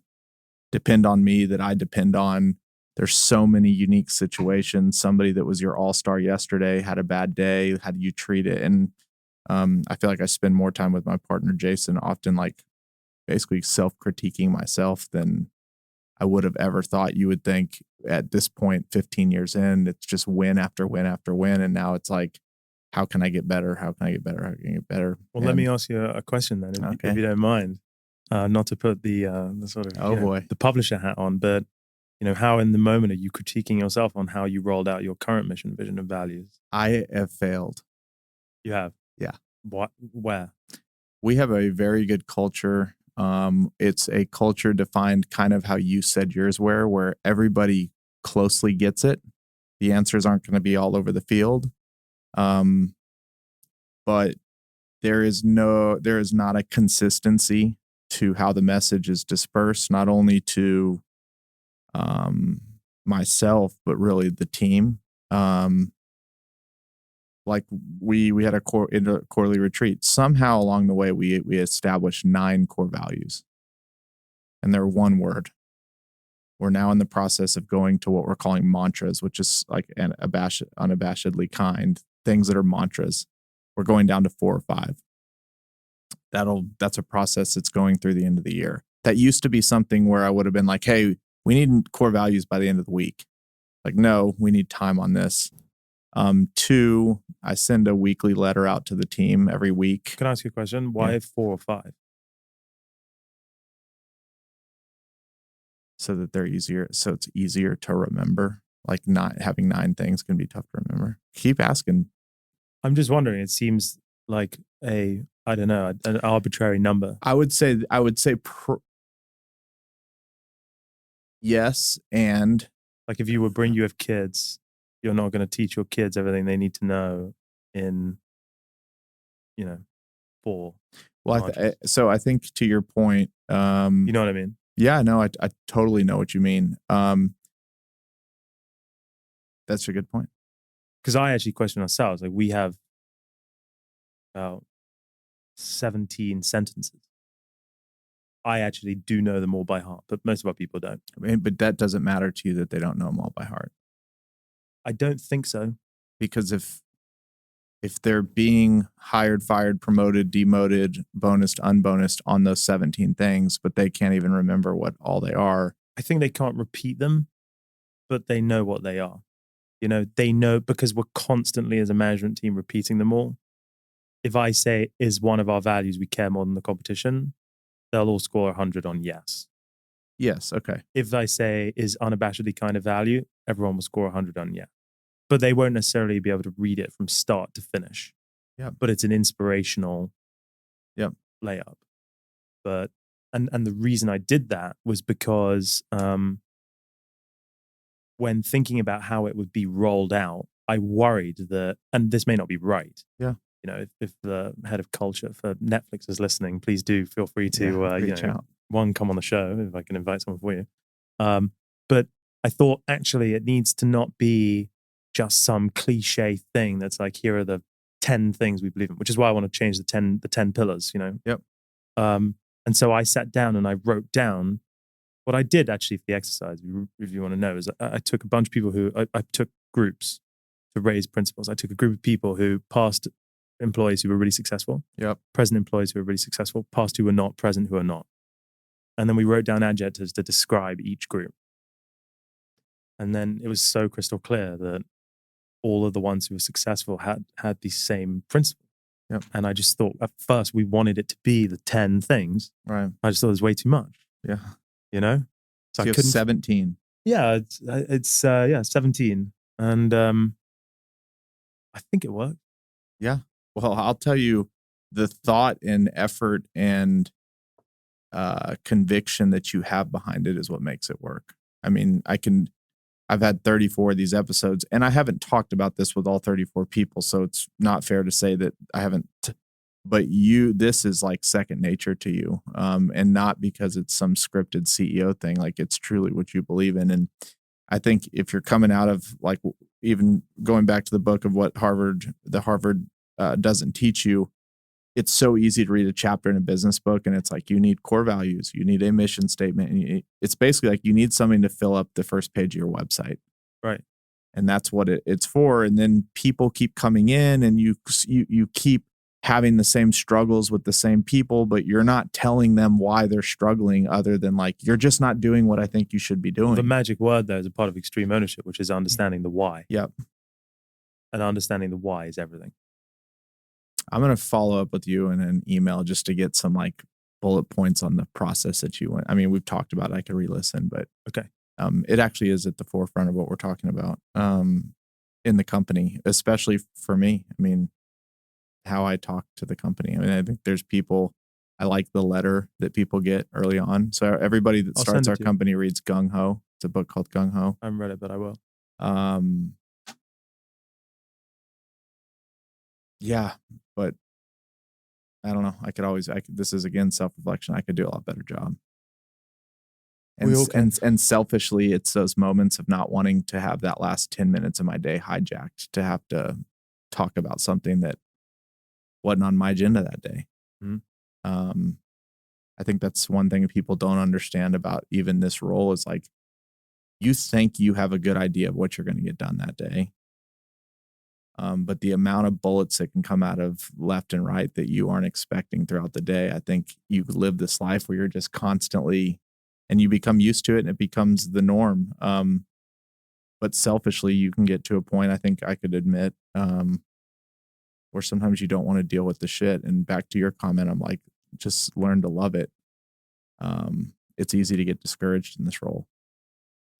depend on me, that I depend on. There's so many unique situations. Somebody that was your all-star yesterday had a bad day. How do you treat it? And I feel like I spend more time with my partner, Jason, often basically self-critiquing myself than I would have ever thought. You would think at this point, 15 years in, it's just win after win after win. And now it's how can I get better? How can I get better? How can I get better? Well, let me ask you a question then, if you don't mind. Not to put the sort of the publisher hat on, but how in the moment are you critiquing yourself on how you rolled out your current mission, vision, and values? I have failed. You have? Yeah. What? Where? We have a very good culture. It's a culture defined kind of how you said yours were, where everybody closely gets it. The answers aren't going to be all over the field. But there is not a consistency to how the message is dispersed, not only to myself, but really the team. We had a quarterly retreat. Somehow along the way, we established 9 core values, and they're one word. We're now in the process of going to what we're calling mantras, which is unabashedly kind things that are mantras. We're going down to 4 or 5. That's a process that's going through the end of the year. That used to be something where I would have been like, hey, we need core values by the end of the week. No, we need time on this. 2, I send a weekly letter out to the team every week. Can I ask you a question? Why 4 or 5? So that they're easier. So it's easier to remember. Not having 9 things can be tough to remember. Keep asking. I'm just wondering. It seems like an arbitrary number. I would say Yes, and Like if you have kids, you're not going to teach your kids everything they need to know in, 4 well, modules. so I think to your point, You know what I mean? yeah, no, I totally know what you mean. That's a good point. Because I actually question ourselves. Like we have about 17 sentences. I actually do know them all by heart, but most of our people don't. I mean, but that doesn't matter to you that they don't know them all by heart. I don't think so. Because if they're being hired, fired, promoted, demoted, bonused, unbonused on those 17 things, but they can't even remember what all they are. I think they can't repeat them, but they know what they are. They know because we're constantly as a management team repeating them all. If I say, is one of our values we care more than the competition, they'll all score 100 on yes. Yes. Okay. If I say, is unabashedly kind of value, everyone will score 100 on yes. But they won't necessarily be able to read it from start to finish. Yeah. But it's an inspirational layup. But and the reason I did that was because when thinking about how it would be rolled out, I worried that, and this may not be right. Yeah. If the head of culture for Netflix is listening, please do feel free to reach out. come on the show if I can invite someone for you. But I thought actually it needs to not be just some cliche thing that's like, here are the 10 things we believe in, which is why I want to change the 10 pillars. Yep. And so I sat down and I wrote down what I did actually for the exercise, if you want to know, is I took a bunch of people who I took groups to raise principles. I took a group of people who past employees who were really successful, present employees who were really successful, past who were not, present who are not. And then we wrote down adjectives to describe each group. And then it was so crystal clear that all of the ones who were successful had the same principle. Yep. And I just thought at first we wanted it to be the 10 things. Right. I just thought it was way too much. Yeah. So you I have couldn't. 17. Yeah, it's 17, and I think it worked. Yeah. Well, I'll tell you, the thought and effort and conviction that you have behind it is what makes it work. I mean, I've had 34 of these episodes, and I haven't talked about this with all 34 people, so it's not fair to say that I haven't. But this is like second nature to you, and not because it's some scripted CEO thing. Like it's truly what you believe in. And I think if you're coming out of, like, even going back to the book of what Harvard doesn't teach you, it's so easy to read a chapter in a business book, and it's like, you need core values, you need a mission statement. And it's basically like you need something to fill up the first page of your website. Right. And that's what it's for. And then people keep coming in, and you keep having the same struggles with the same people, but you're not telling them why they're struggling, other than like, you're just not doing what I think you should be doing. The magic word there is a part of extreme ownership, which is understanding the why. Yep. And understanding the why is everything. I'm going to follow up with you in an email just to get some like bullet points on the process that you went. I mean, we've talked about it. I could re-listen, but okay. It actually is at the forefront of what we're talking about in the company, especially for me. I mean, how I talk to the company. I mean, I think there's people, I like the letter that people get early on. So everybody that starts our company reads Gung Ho. It's a book called Gung Ho. I haven't read it, but I will. Yeah, but I don't know. This is again self-reflection. I could do a lot better job. And selfishly, it's those moments of not wanting to have that last 10 minutes of my day hijacked to have to talk about something that wasn't on my agenda that day. Mm-hmm. I think that's one thing people don't understand about even this role is like, you think you have a good idea of what you're going to get done that day. But the amount of bullets that can come out of left and right that you aren't expecting throughout the day, I think you live this life where you're just constantly, and you become used to it and it becomes the norm. But selfishly, you can get to a point, I think I could admit, where sometimes you don't want to deal with the shit. And back to your comment, I'm like, just learn to love it. It's easy to get discouraged in this role.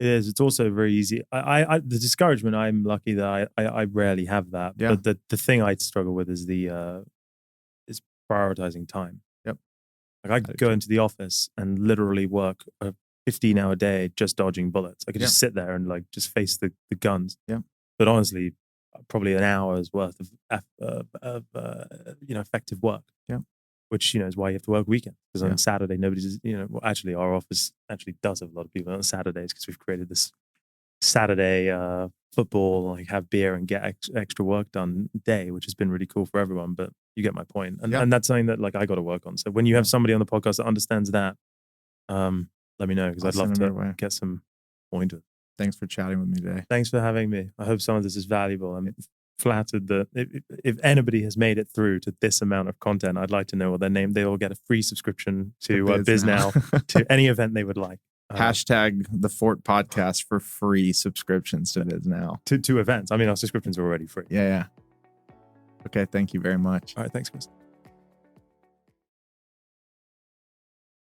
It is. It's also very easy. The discouragement, I'm lucky that I rarely have that. Yeah. But the thing I struggle with is is prioritizing time. Yep. Like I go into the office and literally work 15-hour day just dodging bullets. I could just sit there and like just face the guns. Yeah. But honestly, probably an hour's worth of effective work. Yeah. Which, is why you have to work weekends. Because Yeah. on Saturday, nobody's, well, actually our office actually does have a lot of people on Saturdays because we've created this Saturday football, like have beer and get extra work done day, which has been really cool for everyone. But you get my point. And that's something that like I got to work on. So when you have somebody on the podcast that understands that, let me know, because I'd love to get some pointers. Thanks for chatting with me today. Thanks for having me. I hope some of this is valuable. I'm flattered that if anybody has made it through to this amount of content, I'd like to know what their name. They will get a free subscription to Bisnow, to any event they would like. Hashtag the Fort Podcast for free subscriptions to Bisnow. To events. I mean, our subscriptions are already free. Yeah. Okay. Thank you very much. All right. Thanks, Chris.